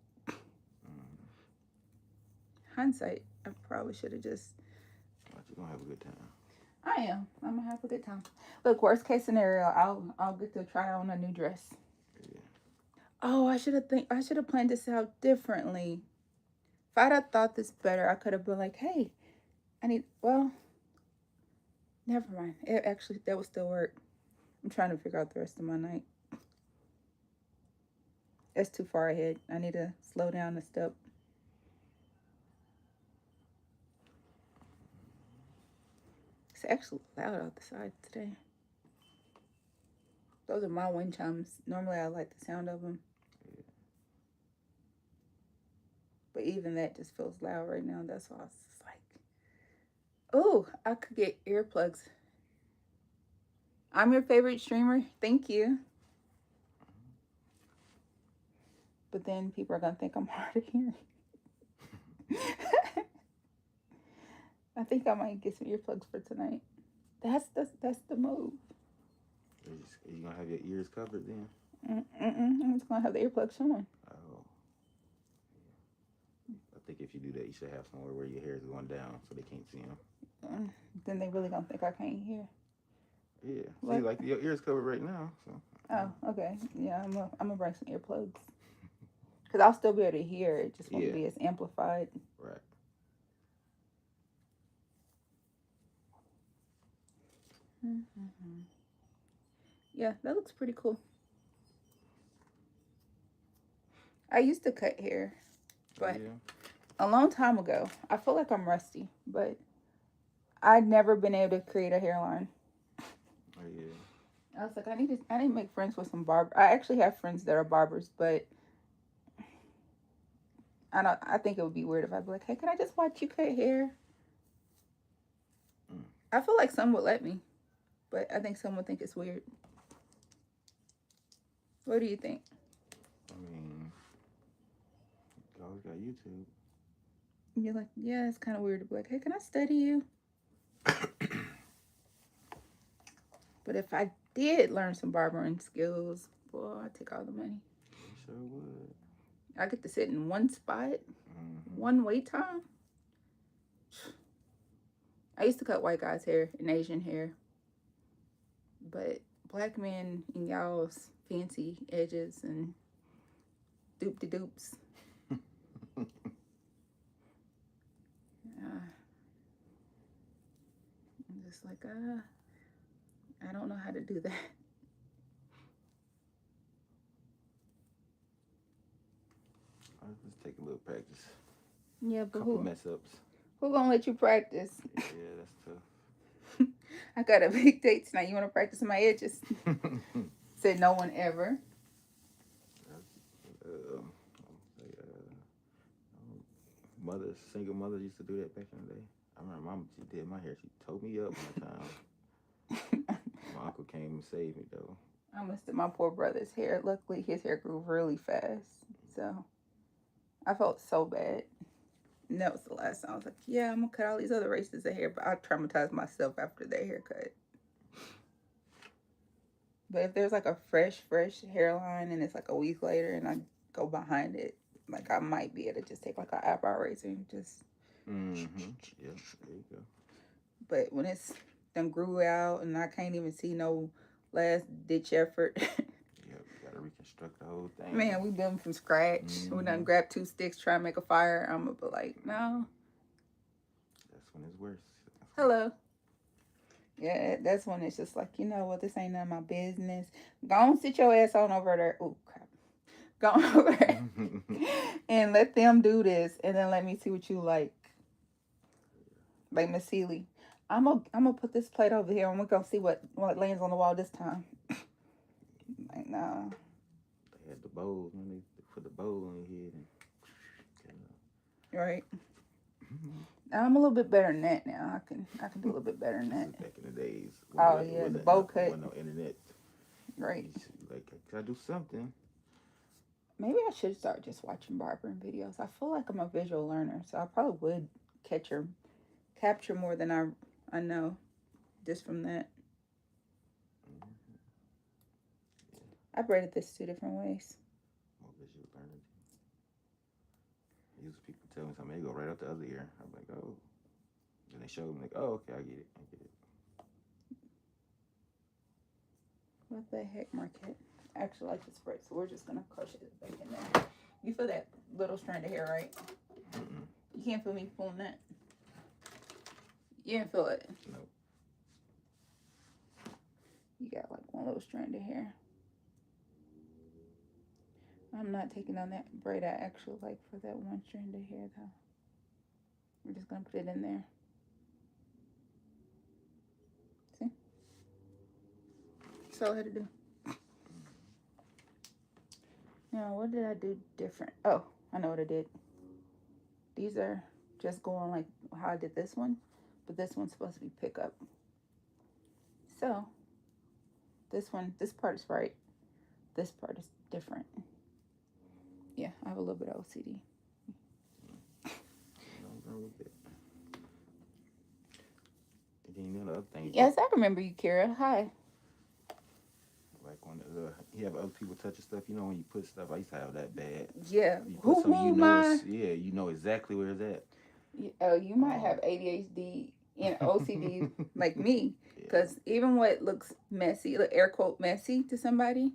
Hindsight, I probably should have just. But you're gonna have a good time. I am. I'm gonna have a good time. Look, worst case scenario, I'll get to try on a new dress. Yeah. Oh, I should have planned this out differently. If I'd have thought this better, I could have been like, hey, well, never mind. It actually, that would still work. I'm trying to figure out the rest of my night. That's too far ahead. I need to slow down a step. It's actually loud outside today. Those are my wind chimes. Normally, I like the sound of them. Yeah. But even that just feels loud right now. That's why I was just like, oh, I could get earplugs. I'm your favorite streamer. Thank you. But then people are going to think I'm hard of hearing. I think I might get some earplugs for tonight. That's the move. Are you gonna have your ears covered then? I'm just gonna have the earplugs showing. Oh. Yeah. I think if you do that, you should have somewhere where your hair is going down so they can't see them. Then they really gonna think I can't hear. Yeah. What? See, like your ears covered right now. So. Oh, okay. Yeah, I'm gonna bring some earplugs. Cause I'll still be able to hear. It just won't be as amplified. Right. Mm-hmm. Yeah, that looks pretty cool. I used to cut hair, but a long time ago. I feel like I'm rusty, but I'd never been able to create a hairline. Oh yeah. I was like, I need to make friends with some barber. I actually have friends that are barbers, but I think it would be weird if I'd be like, hey, can I just watch you cut hair? I feel like some would let me, but I think some would think it's weird. What do you think? I mean, got YouTube. And you're like, yeah, it's kind of weird to be like, hey, can I study you? But if I did learn some barbering skills, boy, I'd take all the money. You sure would. I get to sit in one spot, Mm-hmm. one wait time. I used to cut white guys' hair and Asian hair, but black men and y'all's fancy edges and doop de doops. I'm just like, I don't know how to do that. Let's take a little practice. Yeah, but Couple mess ups. who gonna let you practice? Yeah, that's tough. I got a big date tonight. You want to practice my edges? Said no one ever. um, mothers, single mothers used to do that back in the day. I remember mom, she did my hair. She towed me up one time. My uncle came and saved me though. I must have my poor brother's hair. Luckily, his hair grew really fast. So I felt so bad. And that was the last time I was like, yeah, I'm going to cut all these other races of hair. But I traumatized myself after that haircut. But if there's like a fresh hairline and it's like a week later and I go behind it, like I might be able to just take like an eyebrow razor and just. Mm-hmm. Yeah, there you go. But when it's done grew out and I can't even see no last ditch effort. Yeah, you gotta reconstruct the whole thing. Man, we built from scratch. Mm-hmm. We done grab 2 sticks, try to make a fire. I'm gonna be like, no. That's when it's worse. Hello. Yeah, that's when it's just like, you know what, this ain't none of my business. Go on, sit your ass on over there. Oh, crap. Go on over there and let them do this, and then let me see what you like. Like Miss Seeley, I'm gonna put this plate over here, and we're gonna see what lands on the wall this time. Like, no. They had the bowls when they put the bowl on your head. Right. I'm a little bit better than that now. I can do a little bit better than that. Back in the days. Oh yeah, the bowl cut. Wasn't no internet. Right. Like, I gotta do something. Maybe I should start just watching barbering videos. I feel like I'm a visual learner, so I probably would capture more than I know just from that. Mm-hmm. I braided this 2 different ways. More visual learning. Usually people tell me something, they go right out the other ear. I'm like, oh. Then they show me like, oh, okay, I get it. What the heck, Markette? I actually like this braid, so we're just gonna crochet it back in there. You feel that little strand of hair, right? Mm-mm. You can't feel me pulling that. You didn't feel it. No. You got like one little strand of hair. I'm not taking on that braid I actually like for that one strand of hair though. We're just gonna put it in there. See? That's all I had to do. Now, what did I do different? Oh, I know what I did. These are just going like how I did this one, but this one's supposed to be pickup. So, this part is right. This part is different. Yeah, I have a little bit of OCD. Another thing. Yes, I remember you, Kara. Hi. Like when you have other people touching stuff, you know, when you put stuff, I used to have that bad. Yeah. You Who moved mine? Yeah, you know exactly where it's at. Oh, you might have ADHD and OCD like me, because even what looks messy, air quote messy to somebody,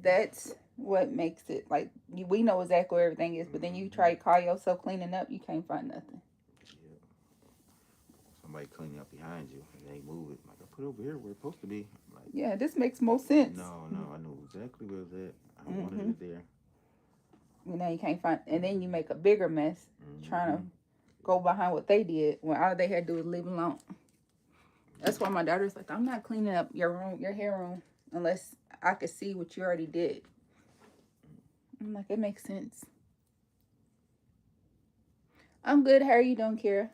that's what makes it like we know exactly where everything is. But then you try to call yourself cleaning up, you can't find nothing. Yeah. Somebody cleaning up behind you and they move it. Like, I put it over here where it's supposed to be. Like, yeah, this makes more sense. No, I know exactly where it's at. I wanted it there. You know, you can't find, and then you make a bigger mess trying to go behind what they did when all they had to do was leave alone. That's why my daughter's like, I'm not cleaning up your room, your hair room, unless I could see what you already did. I'm like, it makes sense. I'm good. How are you doing, Kira?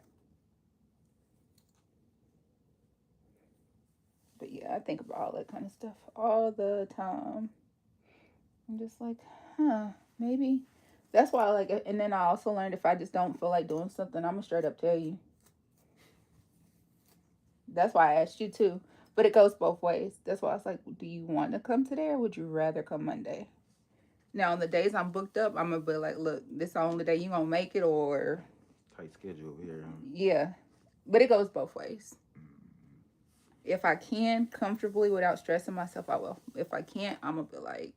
But yeah, I think about all that kind of stuff all the time. I'm just like, maybe That's why I like it. And then I also learned if I just don't feel like doing something, I'm gonna straight up tell you. That's why I asked you too. But it goes both ways. That's why I was like, do you want to come today or would you rather come Monday? Now, on the days I'm booked up, I'm gonna be like, look, this the only day you gonna make it, or Tight schedule here. yeah. But it goes both ways. If I can comfortably without stressing myself, I will. If I can't, I'm gonna be like,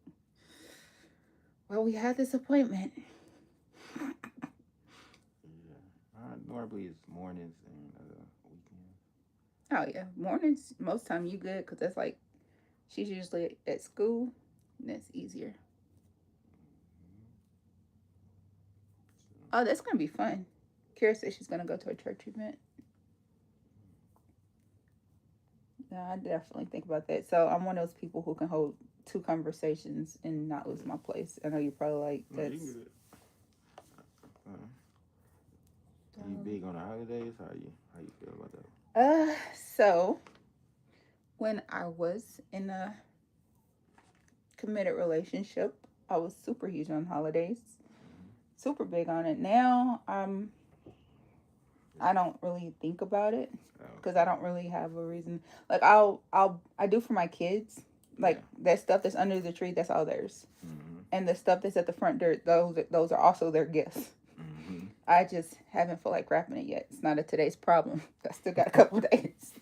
well, we had this appointment. Yeah. Normally it's mornings and weekends. Oh yeah, mornings most time you good because that's like she's usually at school, and that's easier. Oh, that's gonna be fun. Kira says she's gonna go to a church event. Yeah, I definitely think about that. So I'm one of those people who can hold two conversations and not lose my place. I know you're probably like No, you that's. can get it. Are you big on the holidays? How you feel about that? So when I was in a committed relationship, I was super huge on holidays, super big on it. Now I don't really think about it Oh, because I don't really have a reason. Like I do for my kids, yeah. like that stuff that's under the tree. That's all theirs, Mm-hmm. and the stuff that's at the front door. Those are also their gifts. Mm-hmm. I just haven't felt like wrapping it yet. It's not a today's problem. I still got a couple days.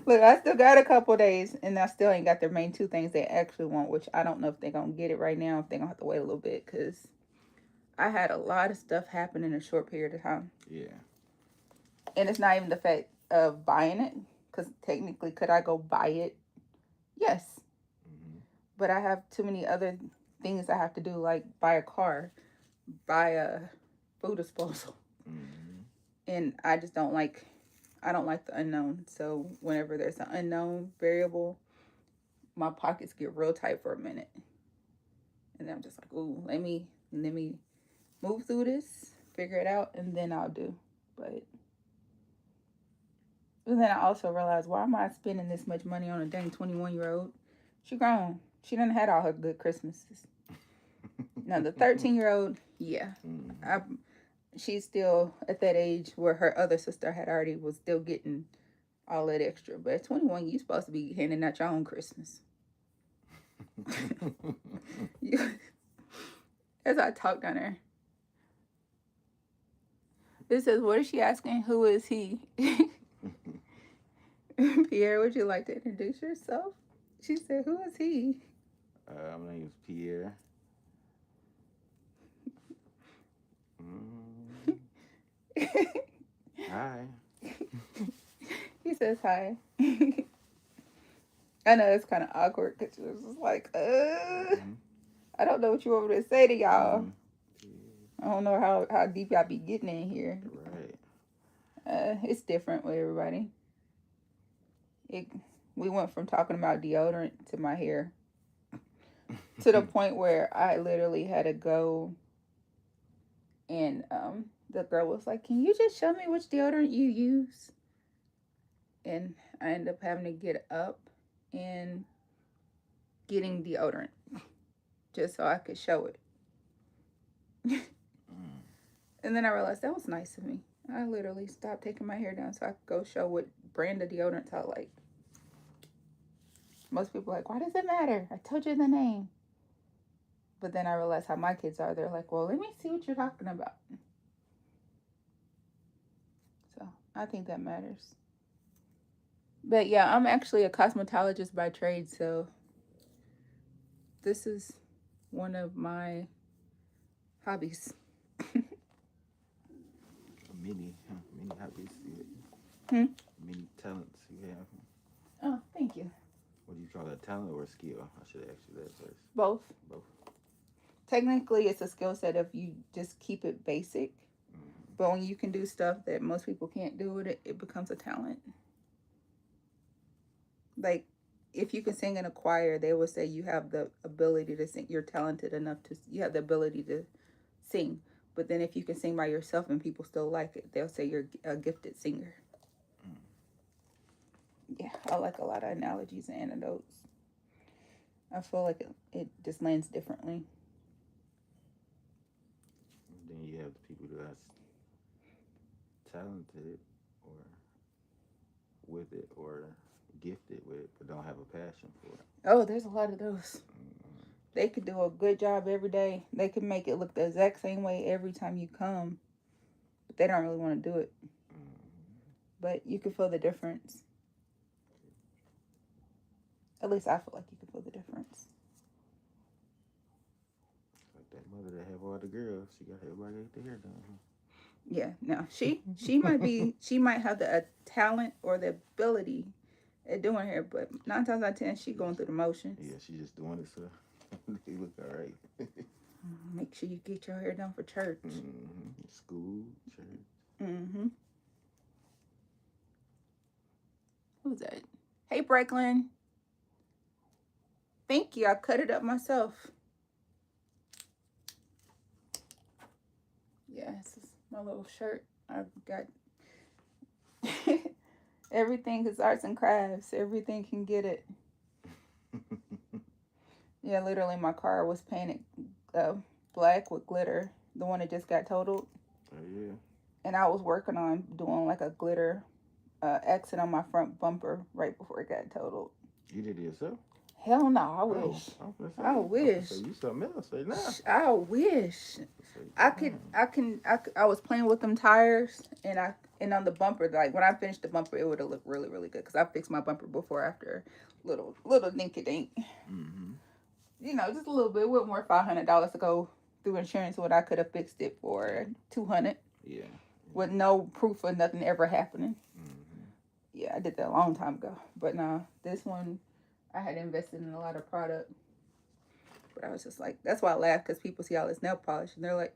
Look, I still got a couple days, and I still ain't got their main two things they actually want, which I don't know if they're gonna get it right now. If they're gonna have to wait a little bit, because I had a lot of stuff happen in a short period of time. Yeah. And it's not even the fact of buying it, because technically, could I go buy it? Yes, Mm-hmm. but I have too many other things I have to do, like buy a car, buy a food disposal, Mm-hmm. and I just don't like. I don't like the unknown. So whenever there's an unknown variable, my pockets get real tight for a minute, and then I'm just like, ooh, let me move through this, figure it out, and then I'll do. But and then I also realized, why am I spending this much money on a dang 21-year-old? She grown. She done had all her good Christmases. Now the 13-year-old, yeah, Mm-hmm. I, she's still at that age where her other sister had already was still getting all that extra. But at 21, you supposed to be handing out your own Christmas. You, as I talked on her, it says, "What is she asking? Who is he?" Pierre, would you like to introduce yourself? She said, "Who is he?" My name is Pierre. Mm, hi. He says hi. I know it's kind of awkward because she was just like, Mm-hmm. I don't know what you want me to say to y'all. Mm-hmm. I don't know how deep y'all be getting in here. Right. It's different with everybody. It we went from talking about deodorant to my hair to the point where I literally had to go and the girl was like, "Can you just show me which deodorant you use?" And I ended up having to get up and getting deodorant just so I could show it. Mm. And then I realized that was nice of me. I literally stopped taking my hair down so I could go show what brand of deodorant I like. Most people are like, why does it matter? I told you the name. But then I realized how my kids are. They're like, well, let me see what you're talking about. So I think that matters. But yeah, I'm actually a cosmetologist by trade. So this is one of my hobbies. Many hobbies you Hmm? many talents you have. Oh, thank you. What do you call that? Talent or skill? I should ask you that first. Both. Both. Technically, it's a skill set if you just keep it basic. Mm-hmm. But when you can do stuff that most people can't do with it, it becomes a talent. Like, if you can sing in a choir, they will say you have the ability to sing. You're talented enough to, you have the ability to sing. But then if you can sing by yourself and people still like it, they'll say you're a gifted singer. Mm. Yeah, I like a lot of analogies and anecdotes. I feel like it just lands differently. the people that's talented or with it or gifted with it, but don't have a passion for it. Oh, there's a lot of those. Mm-hmm. They could do a good job every day. They can make it look the exact same way every time you come, but they don't really want to do it. But you can feel the difference. At least I feel like you can feel the difference. Like that mother that have all the girls, she got everybody get their hair done. Huh? Yeah. Now she might have the talent or the ability at doing hair, but 9 times out of 10 she going through the motions. Yeah, she just doing it so they look all right. Make sure you get your hair done for church. School, church. Who's that? Hey, Brecklin. Thank you. I cut it up myself. Yeah, this is my little shirt. I've got everything is arts and crafts. Everything can get it. Yeah, literally my car was painted black with glitter. The one that just got totaled. Oh, yeah. And I was working on doing like a glitter exit on my front bumper right before it got totaled. You did it yourself? Hell no, I wish. I wish. You something else right now. I wish. I was playing with them tires and on the bumper, like when I finished the bumper, it would have looked really, really good because I fixed my bumper before after little dinky dink. You know, just a little bit. It wasn't worth $500 to go through insurance when I could have fixed it for $200. Yeah. With no proof of nothing ever happening. Yeah, I did that a long time ago. But no, this one I had invested in a lot of product. But I was just like, that's why I laugh, because people see all this nail polish and they're like,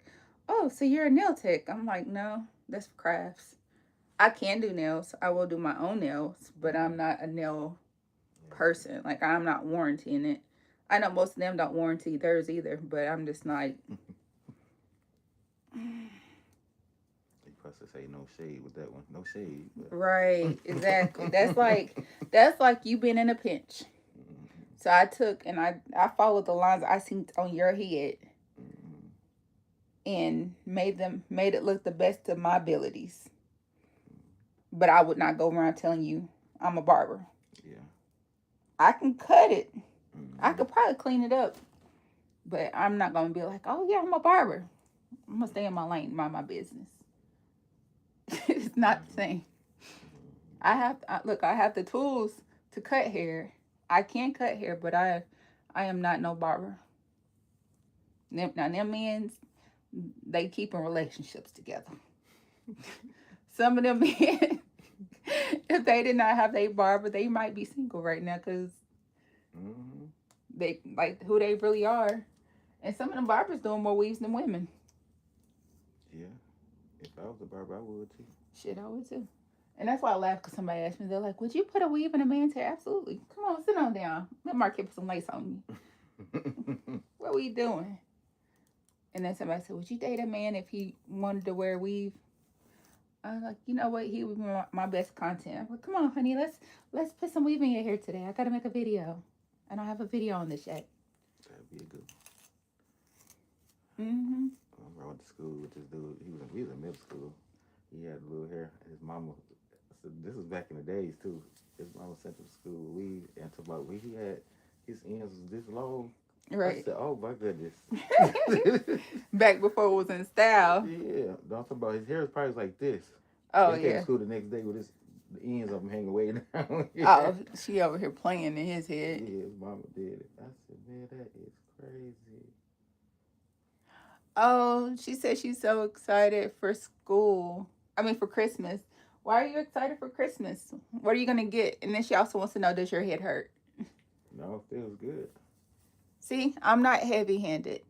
oh, so you're a nail tech. I'm like, no, that's for crafts. I can do nails. I will do my own nails, but I'm not a nail person. Like, I'm not warranting it. I know most of them don't warranty theirs either, but I'm just like. They supposed to say no shade with that one. No shade. But. Right, exactly. That's like you been in a pinch. So I took and I followed the lines I seen on your head and made it look the best of my abilities. But I would not go around telling you I'm a barber. Yeah. I can cut it. I could probably clean it up. But I'm not going to be like, oh yeah, I'm a barber. I'm going to stay in my lane, mind my business. It's not the same. I have the tools to cut hair. I can cut hair, but I am not no barber. Now, them men, they keeping relationships together. Some of them men, if they did not have a barber, they might be single right now because they like who they really are. And some of them barbers doing more weaves than women. Yeah. If I was a barber, I would too. Shit, I would too. And that's why I laugh, because somebody asked me, they're like, would you put a weave in a man's hair? Absolutely. Come on, sit on down. Let Markette put some lace on you. What we doing? And then somebody said, would you date a man if he wanted to wear a weave? I was like, you know what? He would be my best content. I'm like, come on, honey, let's put some weave in your hair today. I got to make a video. I don't have a video on this yet. That'd be a good one. I went to school with this dude. He was in middle school. He had little hair. His mama, so this was back in the days too. His mama sent him to school with weave and talked about when he had his ends was this long. Right. I said, oh my goodness. Back before it was in style. Yeah. Don't talk about his hair was probably like this. Oh, he came to school the next day with the ends of him hanging way down. Oh, she over here playing in his head. Yeah, his mama did it. I said, man, that is crazy. Oh, she said she's so excited for for Christmas. Why are you excited for Christmas? What are you going to get? And then she also wants to know, does your head hurt? No, it feels good. See, I'm not heavy-handed.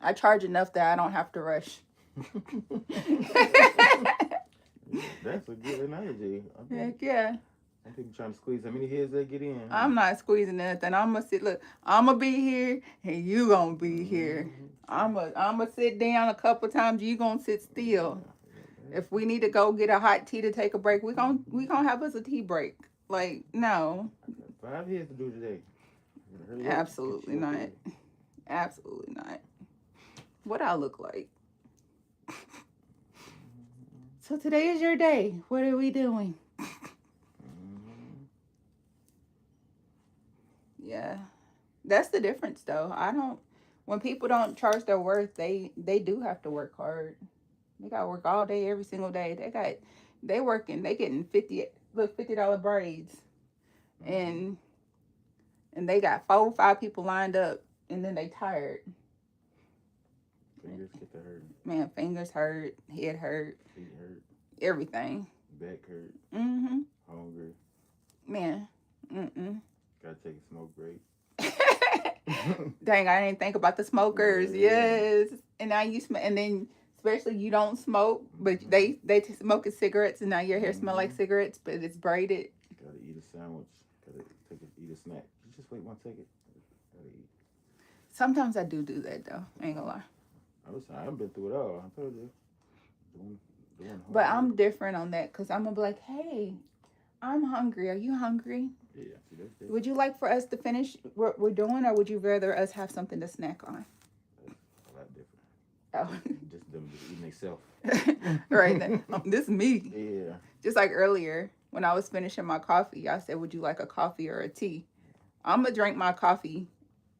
I charge enough that I don't have to rush. That's a good analogy. Heck yeah. Some people trying to squeeze how many heads they get in. I'm not squeezing nothing. I'm going to be here and you going to be here. I'm going to sit down a couple times. You going to sit still. If we need to go get a hot tea to take a break, we gonna have us a tea break. Like, no. 5 heads to do today. Absolutely not. Absolutely not. What I look like. So today is your day. What are we doing? Yeah. That's the difference though. I don't when people don't charge their worth, they do have to work hard. They gotta work all day, every single day. They working, they getting $50 braids and they got 4 or 5 people lined up and then they tired. Fingers get to hurt. Man, fingers hurt, head hurt, Feet hurt. everything. Back hurt. Mm-hmm. Hungry. Man. Gotta take a smoke break. Dang, I didn't think about the smokers. Yeah. Yes. And now you smell, and then especially you don't smoke, but they smoking cigarettes, and now your hair smell like cigarettes, but it's braided. Gotta eat a sandwich. Gotta eat a snack. Just wait 1 second. Gotta eat. Sometimes I do that though. I ain't gonna lie. I've been through it all. I told you. Doing But I'm different on that because I'm gonna be like, hey, I'm hungry. Are you hungry? Yeah. See, that's different. Would you like for us to finish what we're doing, or would you rather us have something to snack on? That's a lot different. Oh. Just them just eating themselves. Right then. This is me. Yeah. Just like earlier when I was finishing my coffee, I said, would you like a coffee or a tea? I'm gonna drink my coffee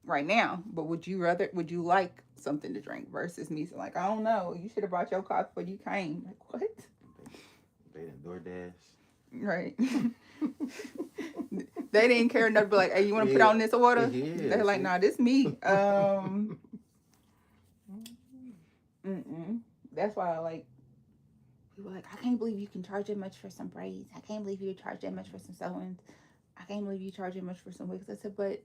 right now, but would you like something to drink versus me like, I don't know, you should have brought your coffee but you came. Like, what? They didn't DoorDash. Right. They didn't care enough to be like, hey, you want to put on this order? Yeah, They're like, nah, this me. That's why I like people like, I can't believe you can charge that much for some braids. I can't believe you charge that much for some sew-ins. I can't believe you charge that much for some wigs. I said, but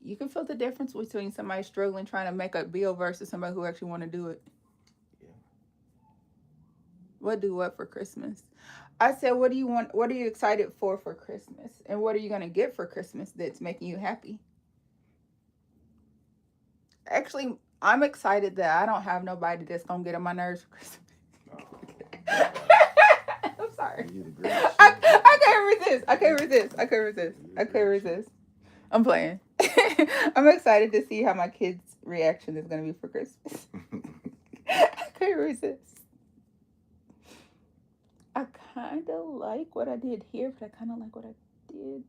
you can feel the difference between somebody struggling trying to make a bill versus somebody who actually want to do it. Yeah. What do what for Christmas? I said, what do you want? What are you excited for Christmas? And what are you going to get for Christmas that's making you happy? Actually, I'm excited that I don't have nobody that's going to get on my nerves for Christmas. I'm sorry. I can't resist. I'm playing. I'm excited to see how my kids' reaction is going to be for Christmas. I can't resist. I kind of like what I did here, but I kind of like what I did.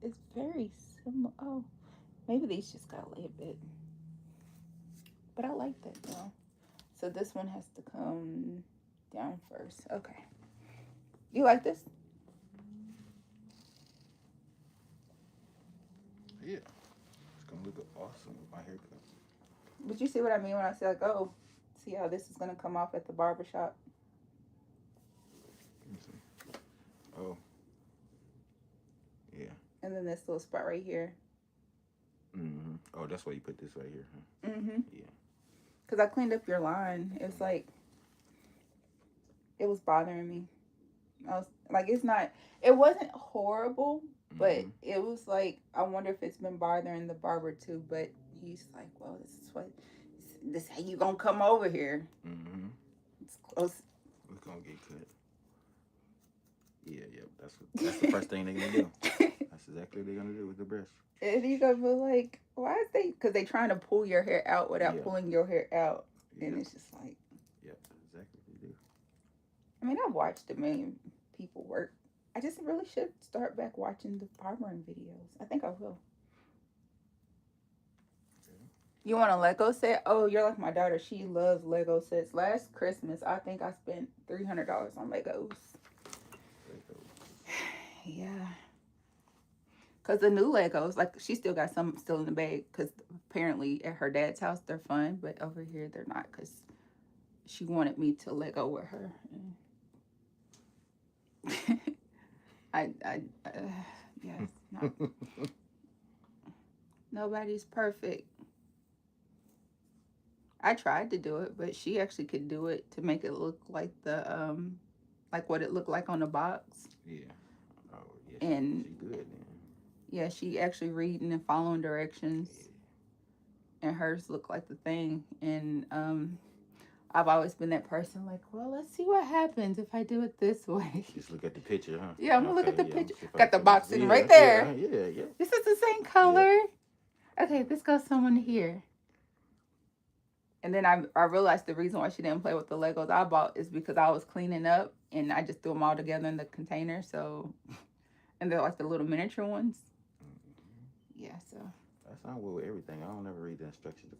It's very similar. Oh, maybe these just got a little bit. But I like that though. So this one has to come down first. Okay. You like this? Yeah. It's going to look awesome with my haircut. But you see what I mean when I say, like, oh, see how this is going to come off at the barbershop? Oh. Yeah. And then this little spot right here. Mm-hmm. Oh, that's why you put this right here, huh? Mm-hmm. Yeah. Because I cleaned up your line. It's like, it was bothering me. I was like, it wasn't horrible, but it was like, I wonder if it's been bothering the barber too. But he's like, well, this how you gonna come over here. Mm-hmm. It's close. We're gonna get cut. Yeah. That's the first thing they're gonna do. That's exactly what they're gonna do with the brush. And you gonna be like, why is they? Because they trying to pull your hair out without pulling your hair out, and it's just like, yeah, exactly what they do. I mean, I've watched a million people work. I just really should start back watching the barbering videos. I think I will. Okay. You want a Lego set? Oh, you're like my daughter. She loves Lego sets. Last Christmas, I think I spent $300 on Legos. Yeah. Because the new Legos, like, she still got some still in the bag. Because apparently at her dad's house, they're fun. But over here, they're not. Because she wanted me to Lego with her. Yes. No. Nobody's perfect. I tried to do it, but she actually could do it to make it look like the, like what it looked like on the box. Yeah. Oh, yeah. And she good then. Yeah, she actually reading and following directions. Yeah. And hers looked like the thing. And I've always been that person like, well, let's see what happens if I do it this way. Just look at the picture, huh? Yeah, I'm going to look at the picture. Got the box sitting right there. Yeah. This is the same color. Yeah. Okay, this goes someone here. And then I realized the reason why she didn't play with the Legos I bought is because I was cleaning up and I just threw them all together in the container. So, and they're like the little miniature ones. Yeah, so. That's not with everything. I don't ever read the instructions the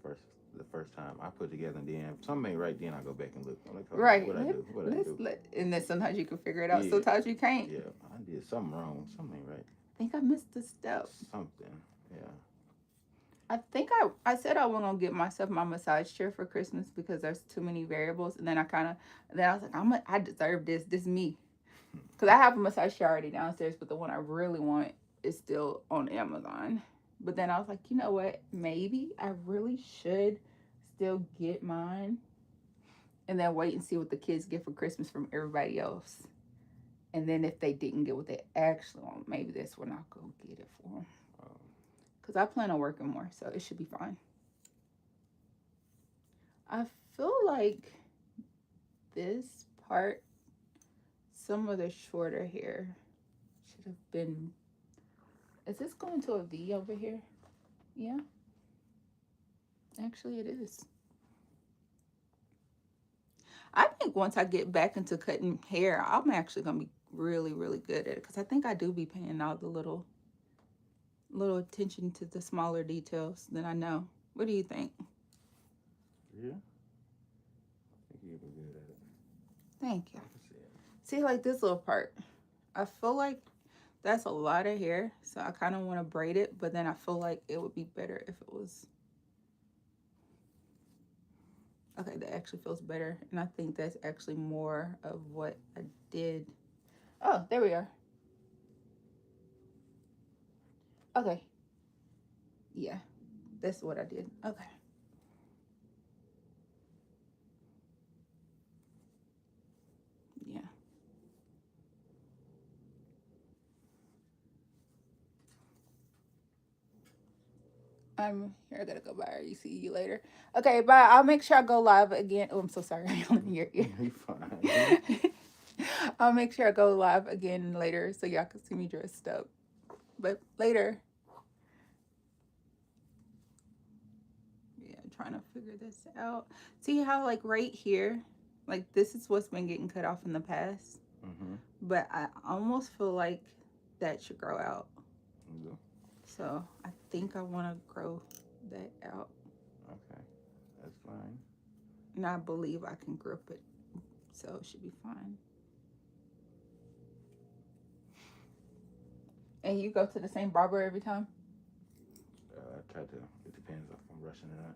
first time. I put it together and then if something ain't right, then I go back and look. I'm like, hold on, Right. what I do? What I do? And then sometimes you can figure it out. Yeah, Sometimes you can't. yeah. I did something wrong. Something ain't right. I think I missed a step. Something. Yeah. I think I said I wasn't gonna get myself my massage chair for Christmas because there's too many variables, and then I was like, I deserve this. This is me, because I have a massage chair already downstairs, but the one I really want is still on Amazon. But then I was like, you know what? Maybe I really should still get mine, and then wait and see what the kids get for Christmas from everybody else. And then if they didn't get what they actually want, maybe that's when I'll go get it for them. Because I plan on working more, so it should be fine. I feel like this part, some of the shorter hair should have been. Is this going to a V over here? Yeah. Actually, it is. I think once I get back into cutting hair, I'm actually going to be really, really good at it. Because I think I do be paying all the little attention to the smaller details than I know. What do you think? Yeah. I think you'll be good at it. Thank you. See, like this little part. I feel like that's a lot of hair, so I kind of want to braid it, but then I feel like it would be better if it was. Okay, that actually feels better, and I think that's actually more of what I did. Oh, there we are. Okay. Yeah, that's what I did. Okay. Yeah. I'm here. I gotta go by. You see you later. Okay, bye. I'll make sure I go live again. Oh, I'm so sorry. You're fine. I'll make sure I go live again later so y'all can see me dressed up. But later. Yeah, I'm trying to figure this out. See how like right here, like this is what's been getting cut off in the past. Mm-hmm. But I almost feel like that should grow out. Yeah. So I think I want to grow that out. Okay, that's fine. And I believe I can grip it. So it should be fine. And you go to the same barber every time? I try to. It depends if I'm rushing or not.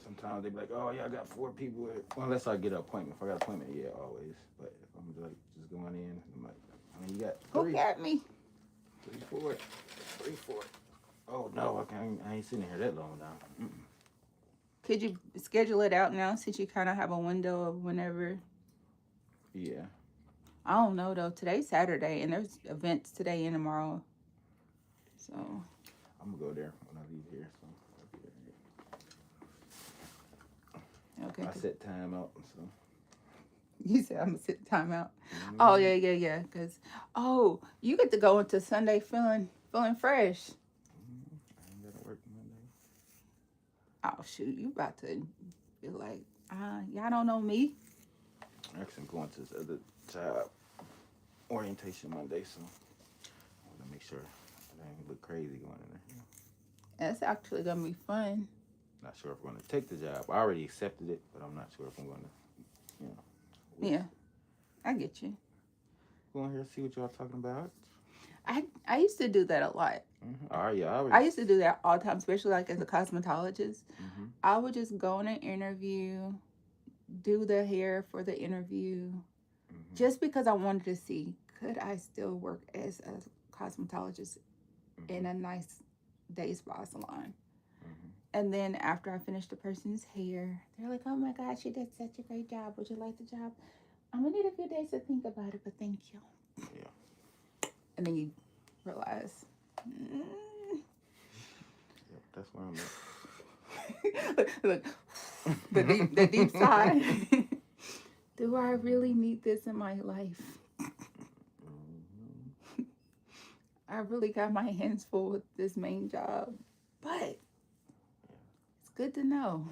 Sometimes they be like, "Oh yeah, I got 4 people." Well, unless I get an appointment. If I got an appointment, yeah, always. But if I'm like just going in, I'm like, I mean, you got Who three, got me? 3, 4, 3, 4. Oh no, I ain't sitting here that long now. Mm-mm. Could you schedule it out now since you kind of have a window of whenever? Yeah. I don't know though. Today's Saturday and there's events today and tomorrow. So I'm gonna go there when I leave here. So I'll be there. okay. I set time out. So You said I'm gonna sit time out. mm-hmm. Oh yeah. Cause you get to go into Sunday feeling fresh. I ain't gotta work Monday. Oh shoot, you about to be like, y'all don't know me. Actually, I'm going to this other job orientation Monday, so I want to make sure I don't look crazy going in there. It's actually gonna be fun. Not sure if I'm going to take the job. I already accepted it, but I'm not sure if I'm going to, Yeah, I get you. Go in here see what y'all talking about. I used to do that a lot. Mm-hmm. All right, yeah. I used to do that all the time, especially like as a cosmetologist. Mm-hmm. I would just go in an interview, do the hair for the interview, just because I wanted to see could I still work as a cosmetologist in a nice day spa salon. And then after I finished the person's hair, they're like, "Oh my gosh, you did such a great job. Would you like the job? I'm gonna need a few days to think about it, but thank you." Yeah. And then you realize, Yep, that's where I'm at. look, the deep sigh. Do I really need this in my life? I really got my hands full with this main job, but it's good to know.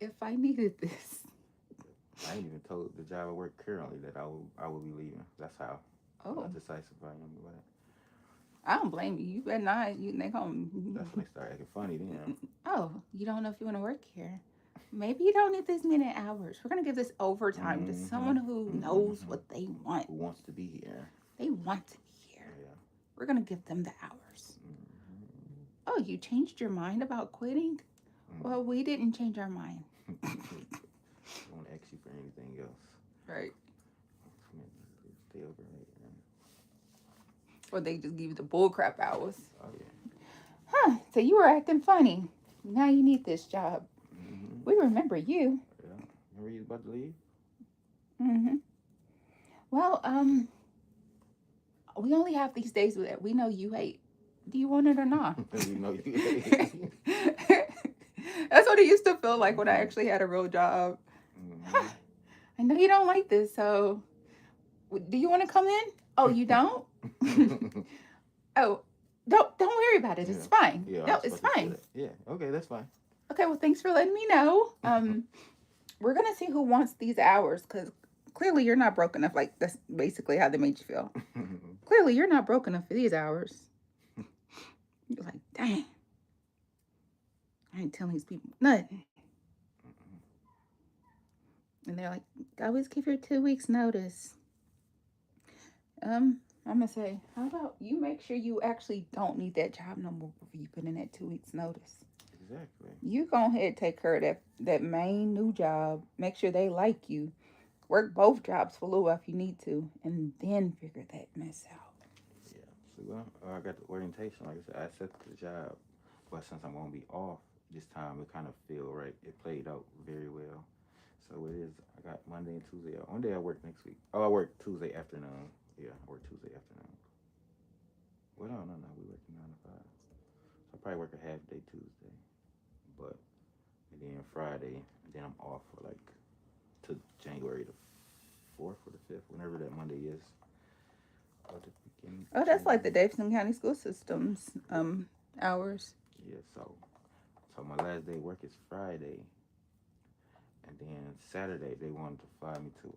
if I needed this. I ain't even told the job I work currently that I will be leaving. That's how Oh, decisive I am about it. I don't blame you. You better not. You they gonna. That's when they start acting funny then. Oh, you don't know if you want to work here. Maybe you don't need this many hours. We're gonna give this overtime to Mm-hmm. someone who knows Mm-hmm. what they want. Who wants to be here? They want to be here. Yeah. We're gonna give them the hours. Mm-hmm. Oh, you changed your mind about quitting? Well, we didn't change our mind. Don't want to ask you for anything else. Right. Stay overnight. Or they just give you the bullcrap hours. Oh yeah. Huh, so you were acting funny. Now you need this job. Mm-hmm. We remember you. Yeah. Remember you about to leave? Mm-hmm. Well, we only have these days that we know you hate. Do you want it or not? You know you. That's what it used to feel like when I actually had a real job. Mm-hmm. I know you don't like this, so do you want to come in? Oh, you don't? Oh, don't worry about it. It's fine. Yeah, No, it's fine. Yeah, okay, that's fine. Okay, well, thanks for letting me know. We're gonna see who wants these hours because clearly you're not broke enough. Like that's basically how they made you feel. Clearly you're not broke enough for these hours. You're like, dang, I ain't telling these people nothing. And they're like, always give your 2 weeks notice. I'm gonna say, how about you make sure you actually don't need that job no more before you put in that 2 weeks notice. Exactly. You go ahead and take care of that main new job. Make sure they like you. Work both jobs for a little while if you need to, and then figure that mess out. Yeah. So I got the orientation. Like I said, I accepted the job, but since I'm gonna be off this time, it kind of feel right. It played out very well. So it is. I got Monday and Tuesday. One day I work next week. Oh, I work Tuesday afternoon. Yeah, I work Tuesday afternoon. Well, no. We work 9 to 5. So I probably work a half day Tuesday, but and then Friday, and then I'm off for like to January the 4th or the 5th, whenever that Monday is. Oh, that's like the Davidson County School System's hours. Yeah, so my last day of work is Friday, and then Saturday they wanted to fly me to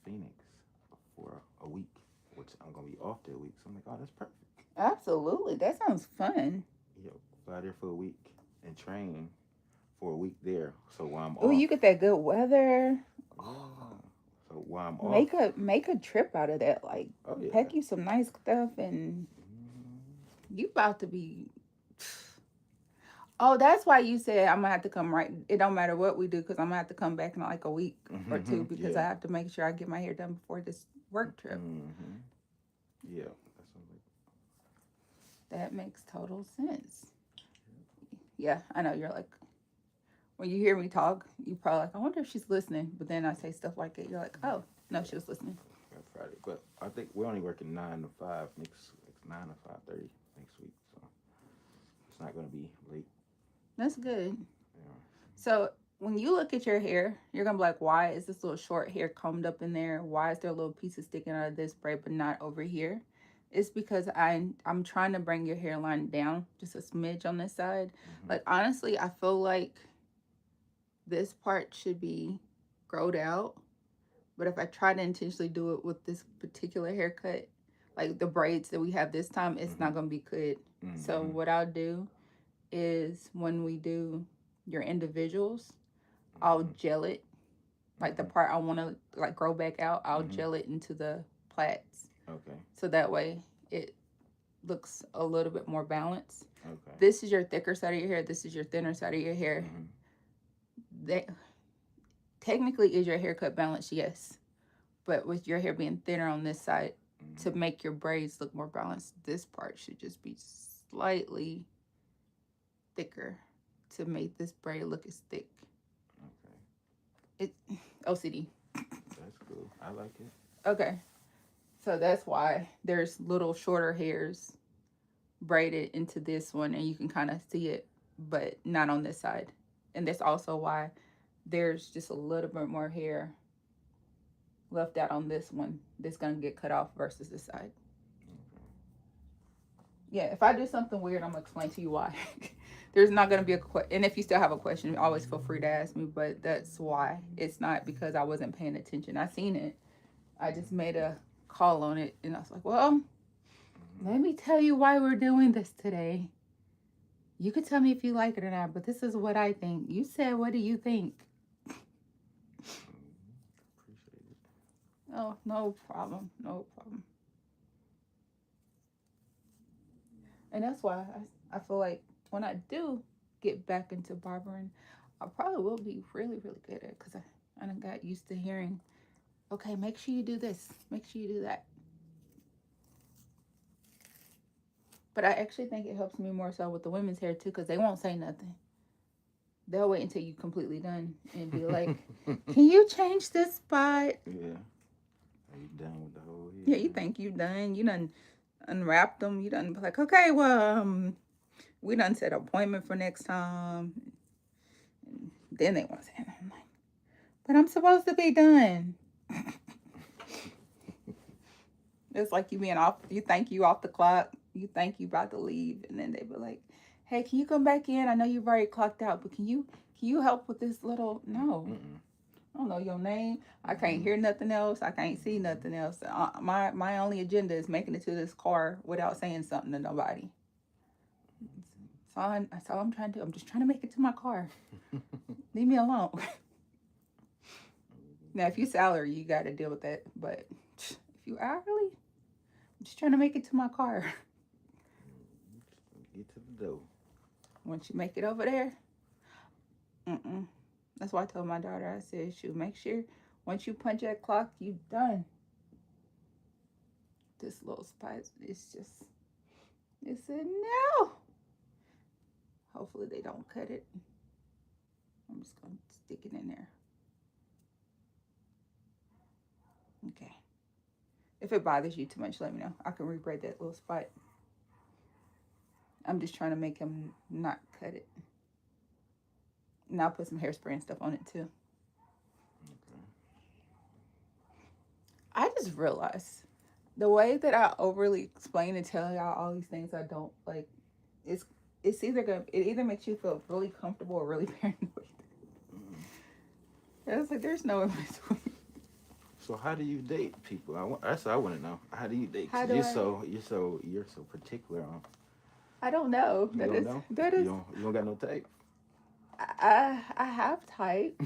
Phoenix for a week, which I'm gonna be off that week. So I'm like, oh, that's perfect. Absolutely, that sounds fun. Yeah, fly there for a week and train for a week there. So while I'm Oh, off, you get that good weather. yeah. So while I'm off, Make a trip out of that. Like, oh yeah. pack you some nice stuff, and you about to be. Oh, that's why you said I'm gonna have to come right. It don't matter what we do because I'm gonna have to come back in like a week or two because I have to make sure I get my hair done before this work trip. Yeah, that makes total sense. Yeah, I know you're like when you hear me talk, you probably like I wonder if she's listening. But then I say stuff like it, you're like, oh no, she was listening. Friday, but I think we're only working 9 to 5 next 9 to 5:30 next week, so it's not gonna be late. That's good. Yeah. So when you look at your hair, you're gonna be like, why is this little short hair combed up in there? Why is there little pieces sticking out of this braid but not over here? It's because I'm trying to bring your hairline down just a smidge on this side. Like honestly, I feel like this part should be growed out. But if I try to intentionally do it with this particular haircut, like the braids that we have this time, it's not gonna be good. So what I'll do is when we do your individuals, I'll gel it. Like the part I want to like grow back out, I'll gel it into the plaits. Okay. So that way it looks a little bit more balanced. Okay. This is your thicker side of your hair. This is your thinner side of your hair. That technically is your haircut balanced, yes. But with your hair being thinner on this side, to make your braids look more balanced, this part should just be slightly thicker to make this braid look as thick. Okay. It OCD. That's cool. I like it. Okay. So that's why there's little shorter hairs braided into this one, and you can kind of see it, but not on this side. And that's also why there's just a little bit more hair left out on this one that's gonna get cut off versus this side. Yeah, if I do something weird, I'm gonna explain to you why. There's not going to be a question. And if you still have a question, always feel free to ask me. But that's why. It's not because I wasn't paying attention. I seen it. I just made a call on it. And I was like, well, let me tell you why we're doing this today. You could tell me if you like it or not, but this is what I think. You said, what do you think? Appreciate it. Oh, no problem. No problem. And that's why I feel like when I do get back into barbering, I probably will be really, really good at it because I done got used to hearing, okay, make sure you do this, make sure you do that. But I actually think it helps me more so with the women's hair too because they won't say nothing. They'll wait until you completely done and be like, can you change this spot? Yeah. Are you done with the whole Yeah, head? you think you done. You done unwrapped them. You done be like, okay, well, we done set an appointment for next time. And then they want to say, I'm like, but I'm supposed to be done. It's like you being off. You think you off the clock. You think you about to leave, and then they be like, "Hey, can you come back in? I know you've already clocked out, but can you help with this little?" No, Mm-mm. I don't know your name. I can't hear nothing else. I can't see nothing else. My only agenda is making it to this car without saying something to nobody. That's all I'm trying to do. I'm just trying to make it to my car. Leave me alone. Now, if you salary, you got to deal with that. But if you hourly, I'm just trying to make it to my car. Get to the door. Once you make it over there, mm-mm. That's why I told my daughter, I said, shoot, make sure once you punch that clock, you done. This little spice, it said no. Hopefully they don't cut it. I'm just going to stick it in there. Okay. If it bothers you too much, let me know. I can rebraid that little spot. I'm just trying to make him not cut it. And I'll put some hairspray and stuff on it too. Okay. I just realized the way that I overly explain and tell y'all all these things I don't like, it's it either makes you feel really comfortable or really paranoid. I was like, there's no in between. So how do you date people? That's what I want to know. How do you date? How 'Cause do you're so particular on. I don't know. You don't know. That is. You don't got no type. I have types.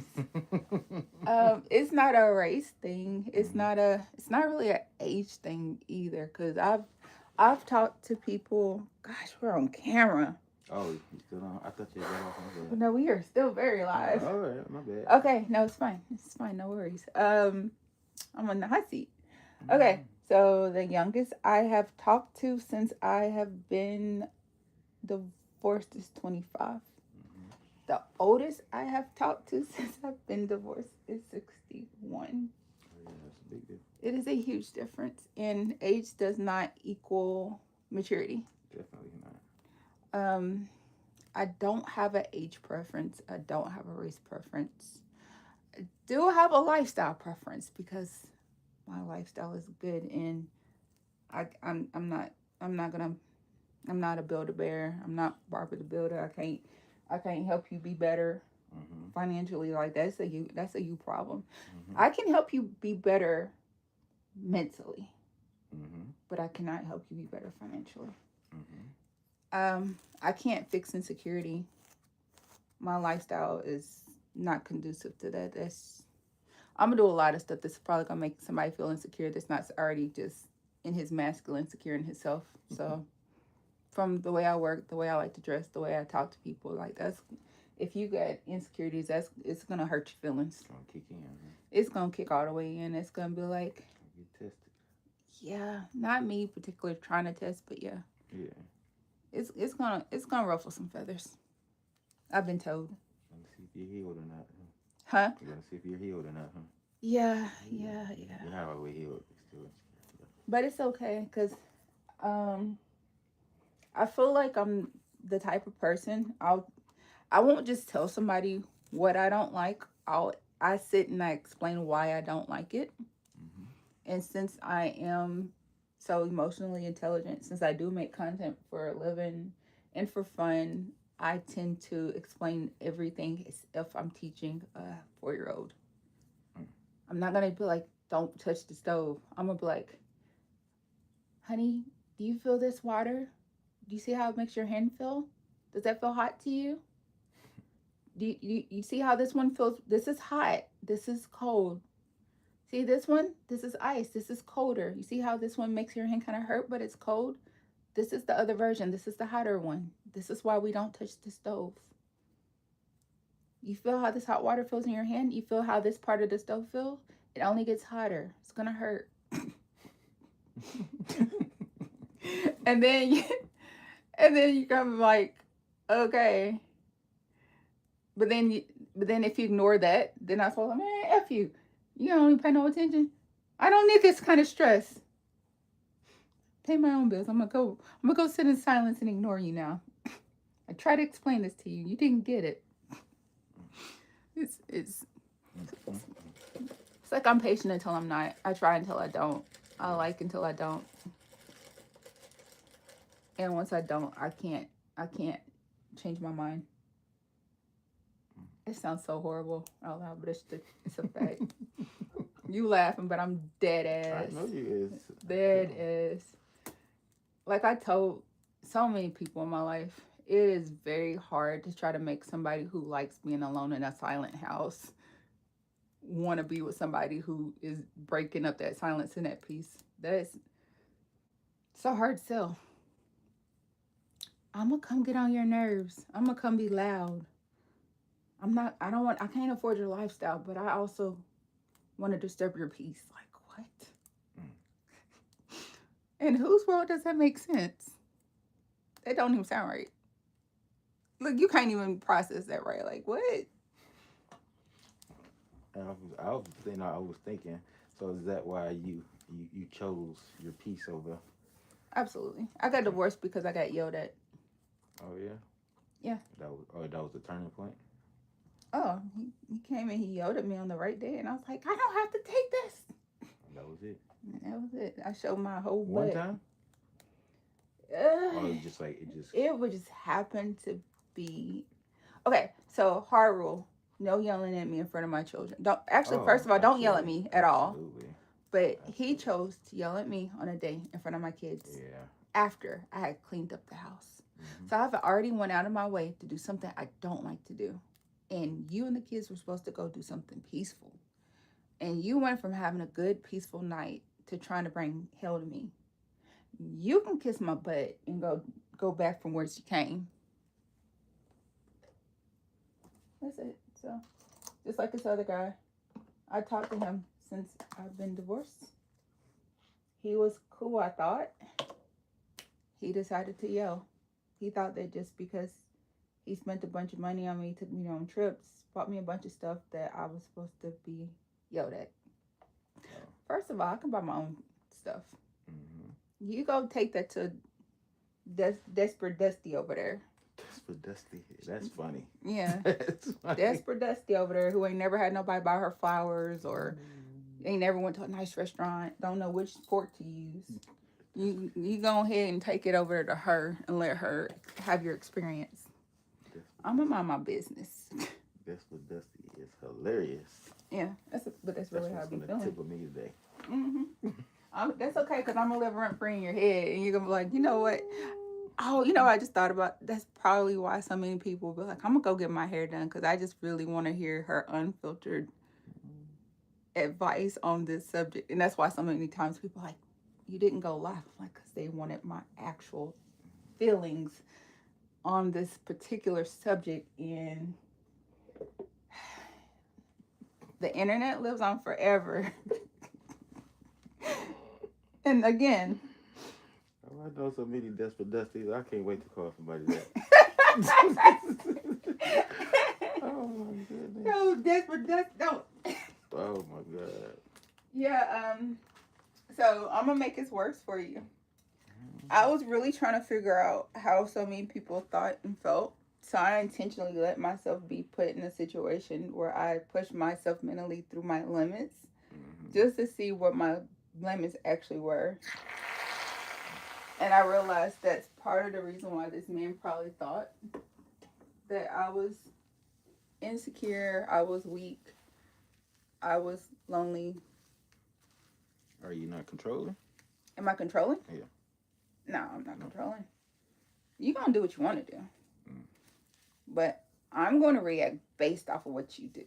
It's not a race thing. It's not really an age thing either. Cause I've talked to people. Gosh, we're on camera. Oh, you still on? I thought you got off. My bad. No, we are still very live. All right, my bad. Okay, no, it's fine. It's fine. No worries. I'm on the hot seat. Okay, so the youngest I have talked to since I have been divorced is 25. The oldest I have talked to since I've been divorced is 61. Yeah, that's a big difference. It is a huge difference, and age does not equal maturity. Definitely not. I don't have an age preference. I don't have a race preference. I do have a lifestyle preference because my lifestyle is good, and I'm not gonna I'm not a builder bear. I'm not Barbara the Builder. I can't help you be better financially. Like that's a you problem. I can help you be better mentally, but I cannot help you be better financially. I can't fix insecurity. My lifestyle is not conducive to that. I'm gonna do a lot of stuff that's probably gonna make somebody feel insecure that's not already just in his masculine, secure in himself. So from the way I work, the way I like to dress, the way I talk to people, like that's if you got insecurities, it's gonna hurt your feelings. It's gonna kick in. It's gonna kick all the way in. It's gonna be like, Get tested. yeah, not me particularly trying to test, but yeah, Yeah. it's gonna ruffle some feathers. I've been told. Gonna see if you're healed or not. Huh? You're gonna see if you're healed or not. Huh? Yeah. You're halfway healed. Still insecure. But it's okay because I feel like I'm the type of person I won't just tell somebody what I don't like. I sit and I explain why I don't like it. And since I am so emotionally intelligent, since I do make content for a living and for fun, I tend to explain everything as if I'm teaching a 4-year-old. I'm not gonna be like, don't touch the stove. I'm gonna be like, honey, do you feel this water? Do you see how it makes your hand feel? Does that feel hot to you? Do you see how this one feels? This is hot. This is cold. See this one? This is ice. This is colder. You see how this one makes your hand kind of hurt, but it's cold? This is the other version. This is the hotter one. This is why we don't touch the stove. You feel how this hot water feels in your hand? You feel how this part of the stove feels? It only gets hotter. It's gonna hurt. and then you, and then you come like, okay. But then if you ignore that, then I told him, man, F you. You don't even pay no attention. I don't need this kind of stress. Pay my own bills. I'm gonna go sit in silence and ignore you now. I tried to explain this to you. You didn't get it. It's like I'm patient until I'm not. I try until I don't. I like until I don't. And once I don't, I can't change my mind. It sounds so horrible out loud, but it's a fact. You laughing, but I'm dead ass. I know you is. Dead ass. Like I told so many people in my life, it is very hard to try to make somebody who likes being alone in a silent house want to be with somebody who is breaking up that silence and that peace. That's so hard to sell. I'm gonna come get on your nerves. I'm gonna come be loud. I can't afford your lifestyle, but I also want to disturb your peace. Like, what? In whose world does that make sense? That don't even sound right. Look, you can't even process that right. Like, what? I was thinking. So is that why you chose your peace over? Absolutely. I got divorced because I got yelled at. Oh yeah. Yeah. That was the turning point. Oh, he came and he yelled at me on the right day, and I was like, I don't have to take this. That was it. And that was it. I showed my whole One butt. time. Or It would just happen to be. Okay, so hard rule: no yelling at me in front of my children. Don't actually. First of all, don't yell at me at all. Absolutely. But he chose to yell at me on a day in front of my kids. Yeah. After I had cleaned up the house. So I've already went out of my way to do something I don't like to do. And you and the kids were supposed to go do something peaceful. And you went from having a good, peaceful night to trying to bring hell to me. You can kiss my butt and go back from where you came. That's it. So, just like this other guy, I talked to him since I've been divorced. He was cool, I thought. He decided to yell. He thought that just because he spent a bunch of money on me, took me on trips, bought me a bunch of stuff, that I was supposed to be yelled at. First of all, I can buy my own stuff. Mm-hmm. You go take that to Desperate Dusty over there. Desperate Dusty? That's funny. Yeah. That's funny. Desperate Dusty over there, who ain't never had nobody buy her flowers or ain't never went to a nice restaurant, don't know which fork to use. You go ahead and take it over to her and let her have your experience. I'm gonna mind my business. Desperate Dusty is hilarious. Yeah, but that's really how I be feeling. Tip of me today. Mm-hmm. That's okay, because I'm gonna live rent free in your head, and you're gonna be like, you know what? Oh, I just thought about. That's probably why so many people be like, I'm gonna go get my hair done, because I just really want to hear her unfiltered advice on this subject, and that's why so many times people are like, you didn't go live, like, because they wanted my actual feelings on this particular subject. And the internet lives on forever. And again, I know so many Desperate Dusties. I can't wait to call somebody that. Oh my goodness. No, Desperate Dusty, don't. Oh my god. Yeah, so I'm gonna make this worse for you. I was really trying to figure out how so many people thought and felt. So I intentionally let myself be put in a situation where I pushed myself mentally through my limits, just to see what my limits actually were. And I realized that's part of the reason why this man probably thought that I was insecure, I was weak, I was lonely. Are you not controlling? Am I controlling? Yeah. No, I'm not No. controlling. You gonna do what you want to do, Mm. but I'm going to react based off of what you do.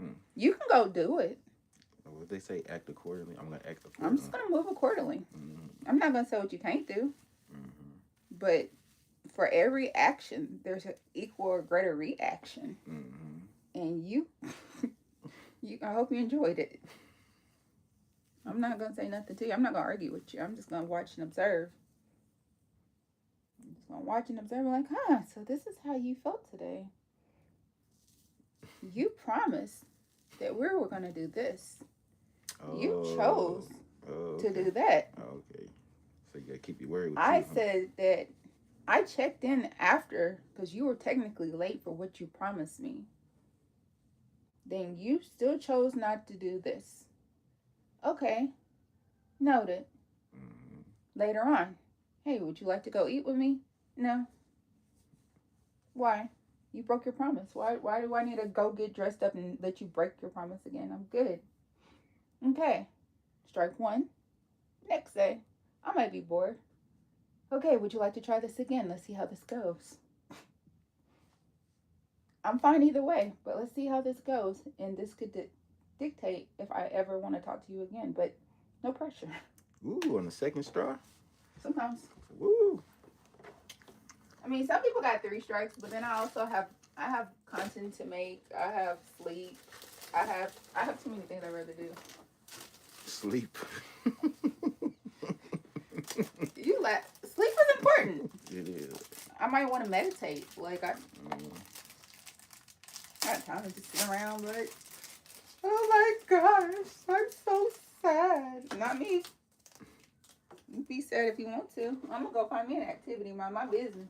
Mm. You can go do it. Well, if they say act accordingly, I'm gonna act I'm accordingly. just gonna move accordingly. Mm-hmm. I'm not gonna say what you can't do, Mm-hmm. but for every action, there's an equal or greater reaction. Mm-hmm. And you, I hope you enjoyed it. I'm not gonna say nothing to you. I'm not gonna argue with you. I'm just gonna watch and observe. I'm just gonna watch and observe. Like, so this is how you felt today. You promised that we were gonna do this. You chose to do that. Okay. So you gotta keep your word with I you. said that I checked in after because you were technically late for what you promised me. Then you still chose not to do this. Okay, noted. Mm-hmm. Later on, hey, would you like to go eat with me? No. Why? You broke your promise. Why do I need to go get dressed up and let you break your promise again? I'm good. Okay. Strike one. Next day, I might be bored. Okay, would you like to try this again? Let's see how this goes. I'm fine either way, but let's see how this goes. And this could dictate if I ever want to talk to you again, but no pressure. Ooh, on the second straw. Sometimes. Woo. I mean, some people got 3 strikes, but then I have content to make. I have sleep. I have too many things I'd rather do. Sleep. You sleep is important. It is. I might want to meditate. Like I Mm. got time to just sit around, but oh my gosh, I'm so sad. Not me. You be sad if you want to. I'm gonna go find me an activity, mind my business.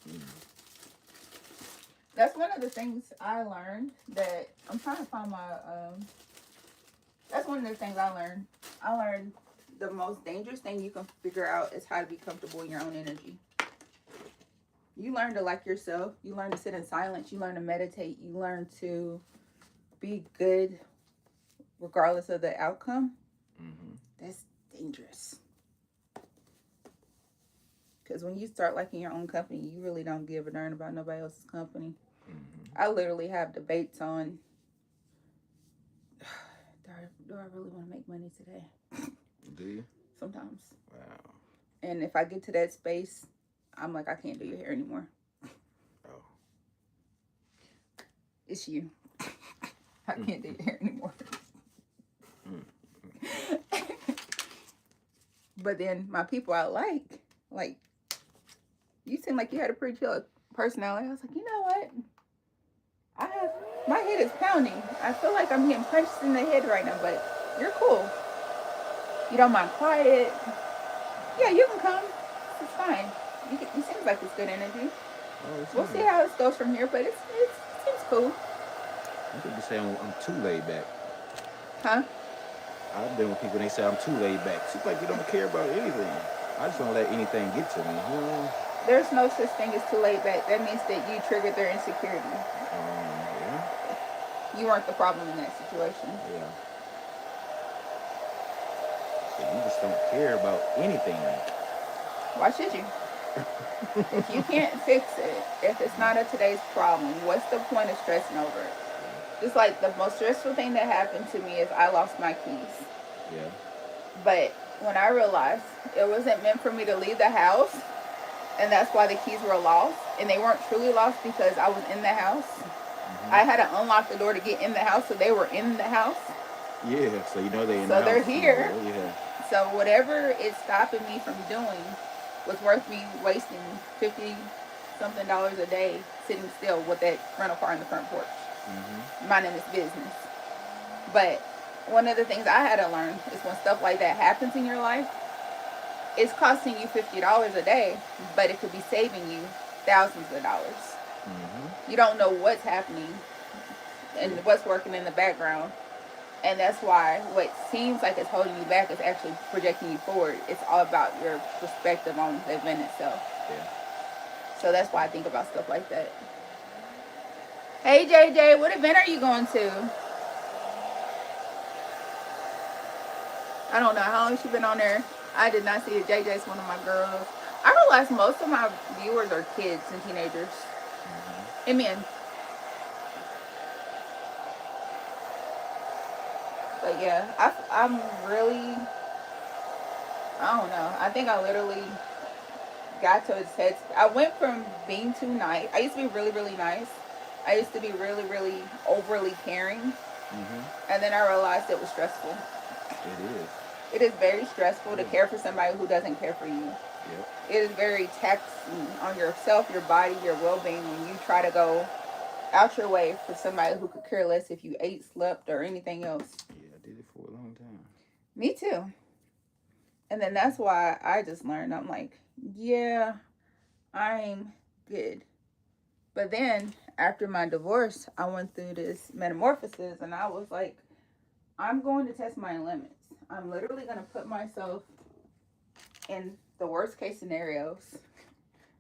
Mm. That's one of the things I learned that I'm trying to find my that's one of the things I learned. I learned the most dangerous thing you can figure out is how to be comfortable in your own energy. You learn to like yourself. You learn to sit in silence. You learn to meditate. You learn to be good regardless of the outcome. Mm-hmm. That's dangerous. Because when you start liking your own company, you really don't give a darn about nobody else's company. Mm-hmm. I literally have debates on, do I really want to make money today? Do you? Sometimes. Wow. And if I get to that space, I'm like, I can't do your hair anymore. Oh. It's you. I can't do your hair anymore. But then my people I like, you seem like you had a pretty chill personality. I was like, you know what? My head is pounding. I feel like I'm getting punched in the head right now, but you're cool. You don't mind quiet. Yeah, you can come. It's fine. It seems like it's good energy. Oh, We'll see how this goes from here, but it seems cool. I think you say I'm too laid back. Huh? I've been with people and they say I'm too laid back. Seems like you don't care about anything. I just don't let anything get to me. You know? There's no such thing as too laid back. That means that you triggered their insecurity. Yeah. You weren't the problem in that situation. Yeah. So you just don't care about anything. Why should you? If you can't fix it, if it's not a today's problem, what's the point of stressing over it? Just like the most stressful thing that happened to me is I lost my keys. Yeah. But when I realized it wasn't meant for me to leave the house, and that's why the keys were lost, and they weren't truly lost because I was in the house. Mm-hmm. I had to unlock the door to get in the house, so they were in the house. Yeah, so you know they're in the house. So they're here. Yeah. So whatever is stopping me from doing was worth me wasting $50-something a day sitting still with that rental car in the front porch. Mm-hmm. Minding this business. But one of the things I had to learn is when stuff like that happens in your life, it's costing you $50 a day, but it could be saving you thousands of dollars. Mm-hmm. You don't know what's happening and what's working in the background. And that's why what seems like it's holding you back is actually projecting you forward. It's all about your perspective on the event itself. Yeah. So that's why I think about stuff like that. Hey JJ, what event are you going to? I don't know how long she been on there. I did not see it. JJ's one of my girls. I realize most of my viewers are kids and teenagers. And men. But yeah, I'm really, I don't know. I think I literally got to its head. I went from being too nice. I used to be really, really nice. I used to be really, really overly caring. And then I realized it was stressful. It is. It is very stressful to care for somebody who doesn't care for you. Yep. It is very taxing on yourself, your body, your well-being when you try to go out your way for somebody who could care less if you ate, slept, or anything else. Yeah, I did it for a long time. Me too. And then that's why I just learned. I'm like, yeah, I'm good. But then after my divorce, I went through this metamorphosis and I was like, I'm going to test my limits. I'm literally going to put myself in the worst case scenarios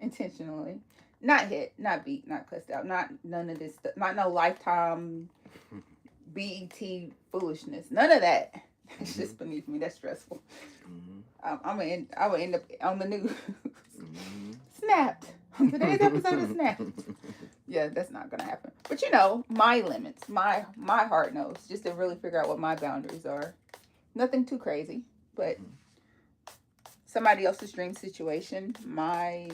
intentionally. Not hit, not beat, not cussed out, not none of this stuff, not no lifetime BET foolishness. None of that. It's just beneath me. That's stressful. I would end up on the news. Snapped. Today's episode is Snapped. Yeah, that's not gonna happen. But you know, my limits, my heart knows, just to really figure out what my boundaries are. Nothing too crazy, but somebody else's dream situation. I'm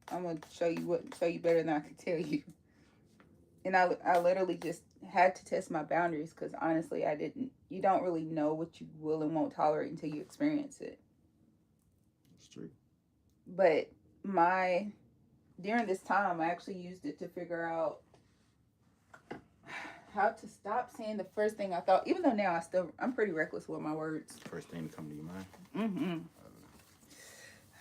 gonna show you better than I can tell you. And I literally just had to test my boundaries because honestly, you don't really know what you will and won't tolerate until you experience it. It's true. But during this time, I actually used it to figure out how to stop saying the first thing I thought. Even though now I'm pretty reckless with my words. First thing to come to your mind.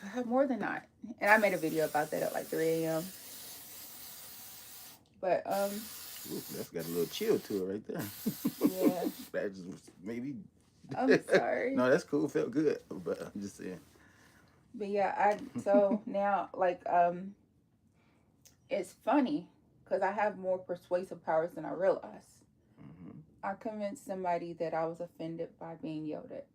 I have more than not, and I made a video about that at like 3 a.m. But Ooh, that's got a little chill to it right there. Yeah. That just maybe. I'm sorry. No, that's cool. Felt good, but I'm just saying. But yeah, so now like it's funny because I have more persuasive powers than I realize. I convinced somebody that I was offended by being yelled at.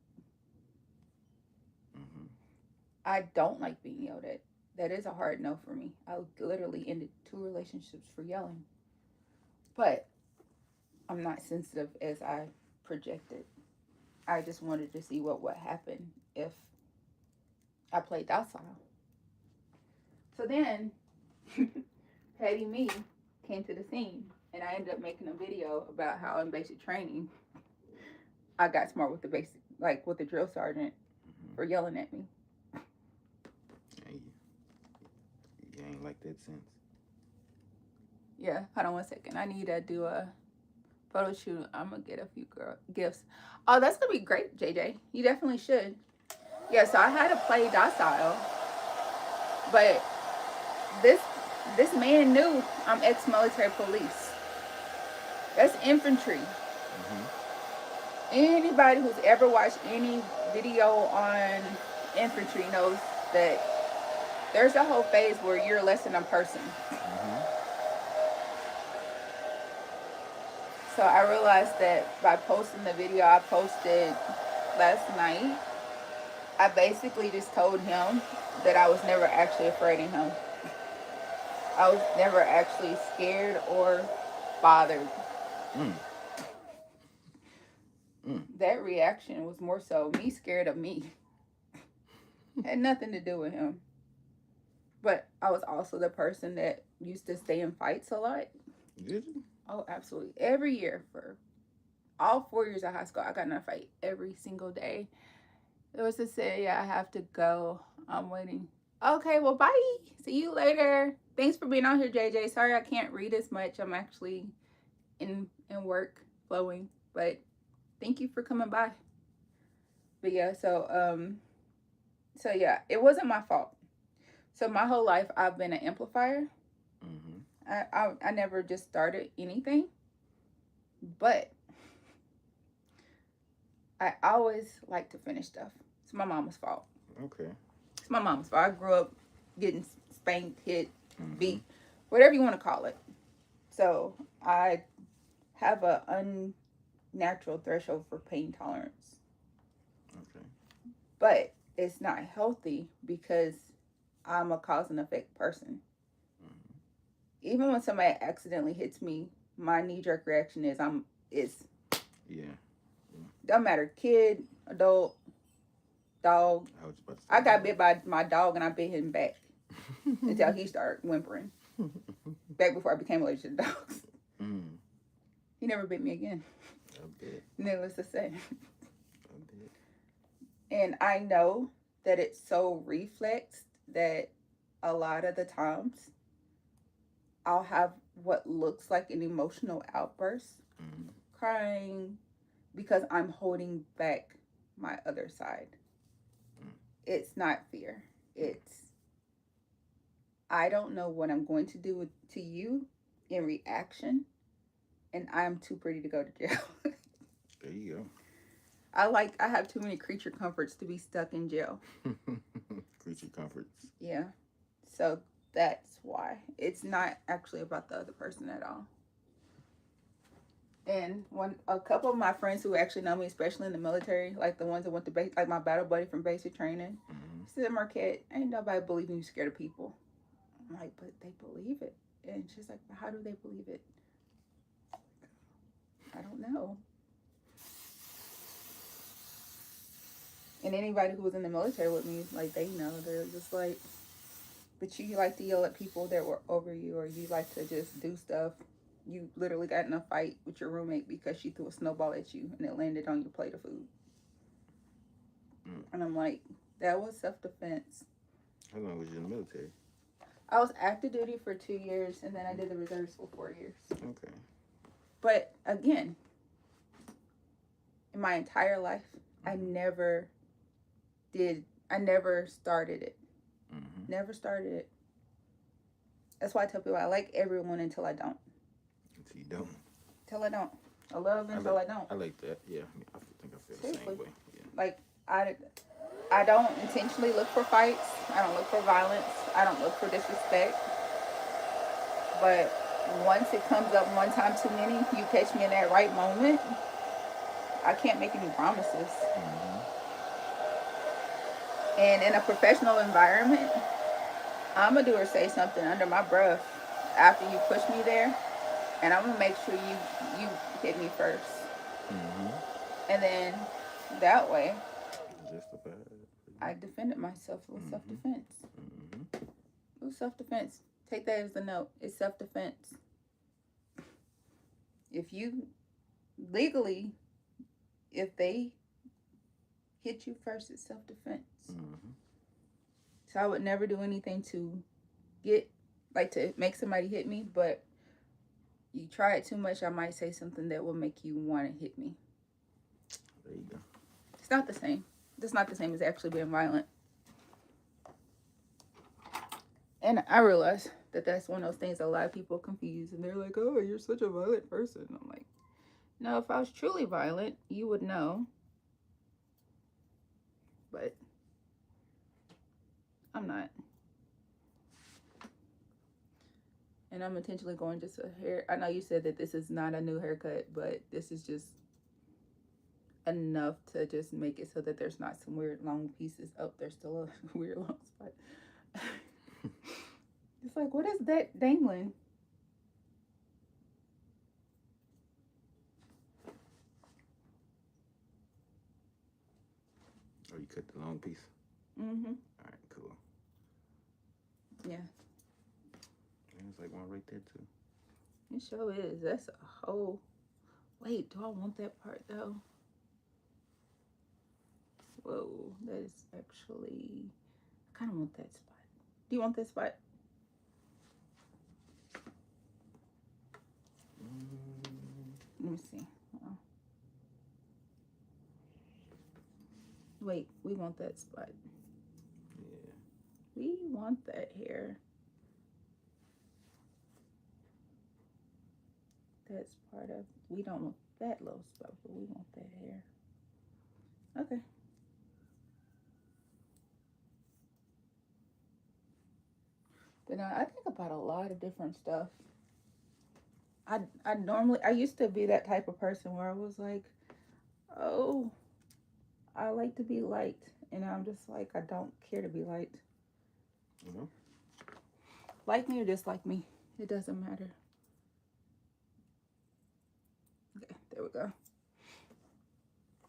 I don't like being yelled at. That is a hard no for me. I literally ended 2 relationships for yelling. But I'm not sensitive as I projected. I just wanted to see what would happen if I played docile. So then, Petty Me came to the scene, and I ended up making a video about how in basic training, I got smart with with the drill sergeant for yelling at me. You ain't like that since. Yeah, hold on 1 second. I need to do a photo shoot. I'm gonna get a few gifts. Oh, that's gonna be great, JJ. You definitely should. Yeah, so I had to play docile, but this man knew I'm ex-military police. That's infantry. Anybody who's ever watched any video on infantry knows that there's a whole phase where you're less than a person. So I realized that by posting the video I posted last night, I basically just told him that I was never actually afraid of him. I was never actually scared or bothered. That reaction was more so me scared of me. Had nothing to do with him. But I was also the person that used to stay in fights a lot. Did you? Oh, absolutely. Every year for all 4 years of high school, I got in a fight every single day. It was to say, yeah, I have to go. I'm waiting. Okay, well, bye. See you later. Thanks for being on here, JJ. Sorry I can't read as much. I'm actually in work flowing. But thank you for coming by. But yeah, so yeah, it wasn't my fault. So my whole life, I've been an amplifier. I never just started anything. But I always like to finish stuff. It's my mama's fault. Okay. It's my mama's fault. I grew up getting faint, hit, Mm-hmm. beat, whatever you want to call it. So I have a unnatural threshold for pain tolerance, Okay. but it's not healthy because I'm a cause and effect person. Mm-hmm. Even when somebody accidentally hits me, my knee jerk reaction is Yeah. Yeah. doesn't matter, kid, adult, dog. I was about to say I got dog. bit by my dog and I bit him back until he started whimpering. Back before I became allergic to dogs. Mm, He never bit me again. I bet. Needless to say. I bet. And I know that it's so reflexed that a lot of the times I'll have what looks like an emotional outburst, Mm, crying, because I'm holding back my other side. mm, It's not fear. mm. It's I don't know what I'm going to do to you in reaction, and I'm too pretty to go to jail. There you I have too many creature comforts to be stuck in jail. go. Creature comforts. Yeah. So that's why. It's not actually about the other person at all. And when a couple of my friends who actually know me, especially in the military, like the ones that went to base, like my battle buddy from basic training, Mm-hmm. said, Markette, ain't nobody believing you scared of people. I'm like, but they believe it. And she's like, how do they believe it? I don't know. And anybody who was in the military with me, like they know, they're just like, but you like to yell at people that were over you, or you like to just do stuff. You literally got in a fight with your roommate because she threw a snowball at you and it landed on your plate of food. Mm. And I'm like, that was self defense. How long was you in the military? I was active duty for 2 years and then I did the reserves for 4 years. Okay. But again, in my entire life, I Mm-hmm. never started it. Mm-hmm. Never started it. That's why I tell people I like everyone until I don't. So you don't. Till I don't. I love until I don't. I like that. Yeah. I think I feel the Seriously. same way. Yeah. Like I don't intentionally look for fights. I don't look for violence. I don't look for disrespect. But once it comes up one time too many, you catch me in that right moment. I can't make any promises. Mm-hmm. And in a professional environment, I'm gonna do or say something under my breath after you push me there, and I'm gonna make sure you hit me first, Mm-hmm. and then that way Justified. I defended myself with self Mm-hmm. defense. Mm-hmm. It was self defense. Take that as the note. It's self defense. If you legally, if they hit you first, it's self defense. Mm-hmm. So I would never do anything to get like to make somebody hit me, but you try it too much, I might say something that will make you want to hit me. There you go. It's not the same. It's not the same as actually being violent. And I realize that that's one of those things a lot of people confuse, and they're like, "Oh, you're such a violent person." I'm like, "No, if I was truly violent, you would know." But I'm not, and I'm intentionally going just a hair. I know you said that this is not a new haircut, but this is just enough to just make it so that there's not some weird long pieces. Oh, there's still a weird long spot. It's like, what is that dangling? Oh, you cut the long piece. Mm-hmm. All right, cool. Yeah, And it's like one right there too. it sure is. That's a whole. Wait, do I want that part though? Whoa, that is actually. I kind of want that spot. Do you want that spot? Mm, Let me see. Oh. Wait, we want that spot. yeah. We want that hair. That's part of. We don't want that little spot, but we want that hair. Okay. But now I think about a lot of different stuff. I used to be that type of person where I was like, oh, I like to be liked, and I'm just like, I don't care to be liked. Mm-hmm. Like me or dislike me, it doesn't matter. Okay, there we go.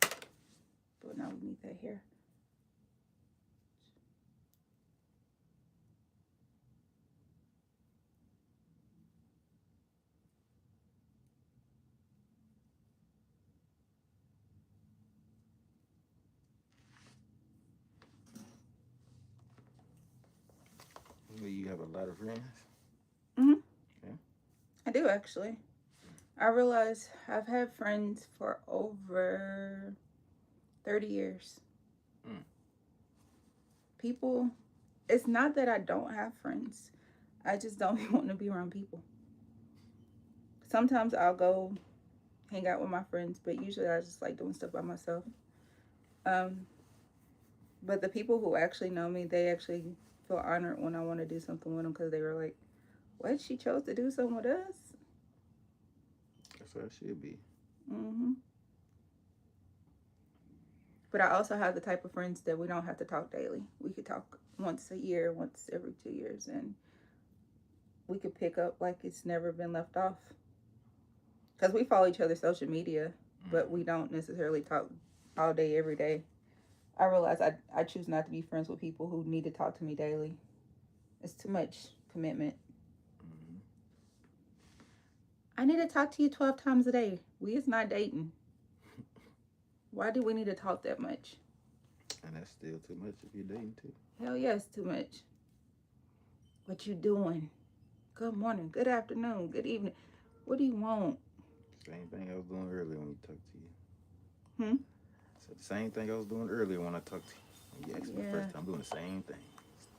But now we need that here. You have a lot of friends. Mm-hmm. Yeah. I do actually. I realize I've had friends for over 30 years. Mm. People, it's not that I don't have friends. I just don't want to be around people. Sometimes I'll go hang out with my friends, but usually I just like doing stuff by myself. Um, but the people who actually know me, they actually feel honored when I want to do something with them because they were like, "What? She chose to do something with us?" That's how it should be. Mm-hmm. But I also have the type of friends that we don't have to talk daily. We could talk once a year, once every 2 years, and we could pick up like it's never been left off. Because we follow each other's social media, but we don't necessarily talk all day, every day. I realize I choose not to be friends with people who need to talk to me daily. It's too much commitment. Mm-hmm. I need to talk to you 12 times a day. We is not dating. Why do we need to talk that much? And that's still too much if you're dating too. Hell yes, too much. What you doing? Good morning, good afternoon, good evening. What do you want? Same thing I was doing earlier when you talked to you. Hmm? So the same thing I was doing earlier when I talked to you. When you asked me Yeah. first time, I'm doing the same thing.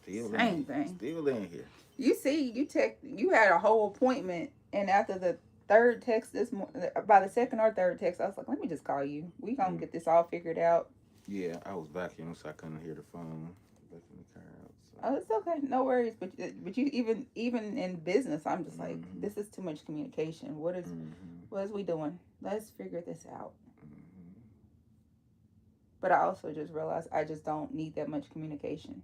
Still Same in. thing. Still in here. You see, you had a whole appointment, and after the third text this morning, by the second or third text, I was like, let me just call you. We gonna get this all figured out. Yeah, I was vacuuming, so I couldn't hear the phone. Vacuuming the car out. So. Oh, it's okay, no worries. But you even in business, I'm just like, Mm-hmm. this is too much communication. What is we doing? Let's figure this out. Mm-hmm. But I also just realized I just don't need that much communication.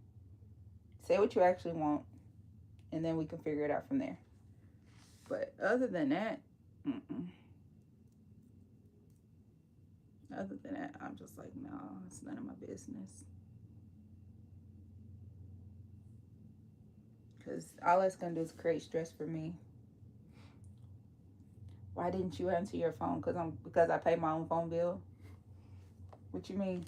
Say what you actually want, and then we can figure it out from there. But other than that, mm-mm. Other than that, I'm just like, no, it's none of my business. Because all that's gonna do is create stress for me. Why didn't you answer your phone? Because I pay my own phone bill. What you mean?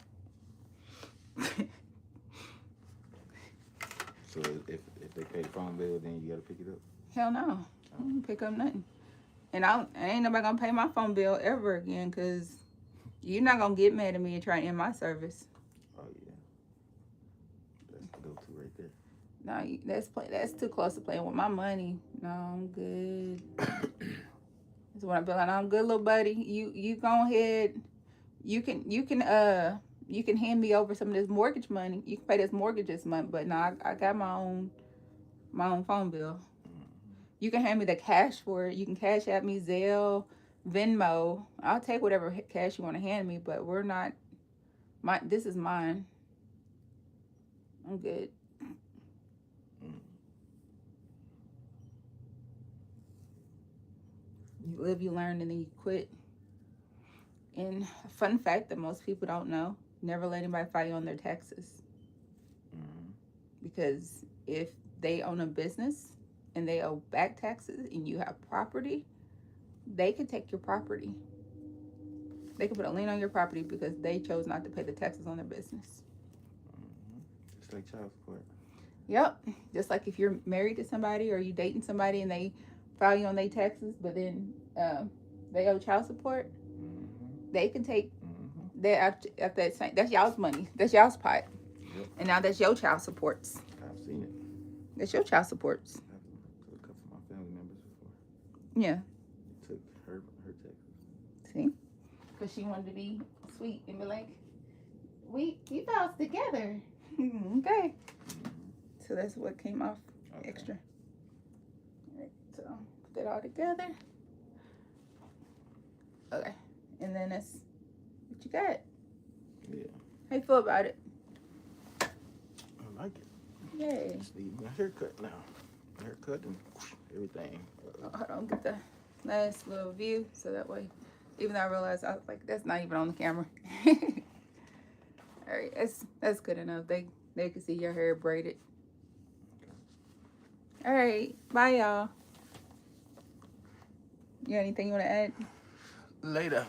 So if they pay the phone bill, then you gotta pick it up. Hell no, I don't pick up nothing. And I ain't nobody gonna pay my phone bill ever again. Cause you're not gonna get mad at me and try to end my service. Oh yeah, that's the go-to right there. No, that's too close to playing with my money. No, I'm good. That's what I'm like. I'm good, little buddy. You go ahead. You can hand me over some of this mortgage money. You can pay this mortgage this month, but no, I got my own phone bill. Mm-hmm. You can hand me the cash for it. You can cash at me Zelle, Venmo. I'll take whatever cash you want to hand me, but we're not. This is mine. I'm good. Mm-hmm. You live, you learn, and then you quit. And a fun fact that most people don't know: never let anybody file you on their taxes. Mm-hmm. Because if they own a business and they owe back taxes and you have property, they can take your property. They can put a lien on your property because they chose not to pay the taxes on their business. Mm-hmm. Just like child support. Yep. Just like if you're married to somebody or you dating somebody and they file you on their taxes, but then they owe child support, Mm-hmm. they can take Mm-hmm. that at that same. That's y'all's money. That's y'all's pot. Yep. And now that's your child supports. I've seen it. That's your child supports. I've took a couple of my family members before. Yeah. They took her taxes. See? Because she wanted to be sweet and be like, we fell together. Okay. Mm-hmm. So that's what came off Okay. extra. put that all together. Okay, and then that's what you got. Yeah. How you feel about it? I like it. Yay. Just need my haircut now. Haircut and everything. Oh, hold on, get the last little view so that way, even though I realized I was like, that's not even on the camera. All right, that's good enough. They can see your hair braided. All right, bye y'all. You got anything you want to add? Later.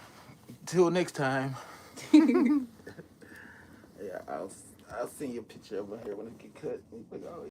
Till next time. Yeah, I'll send you a picture of my hair when it get cut.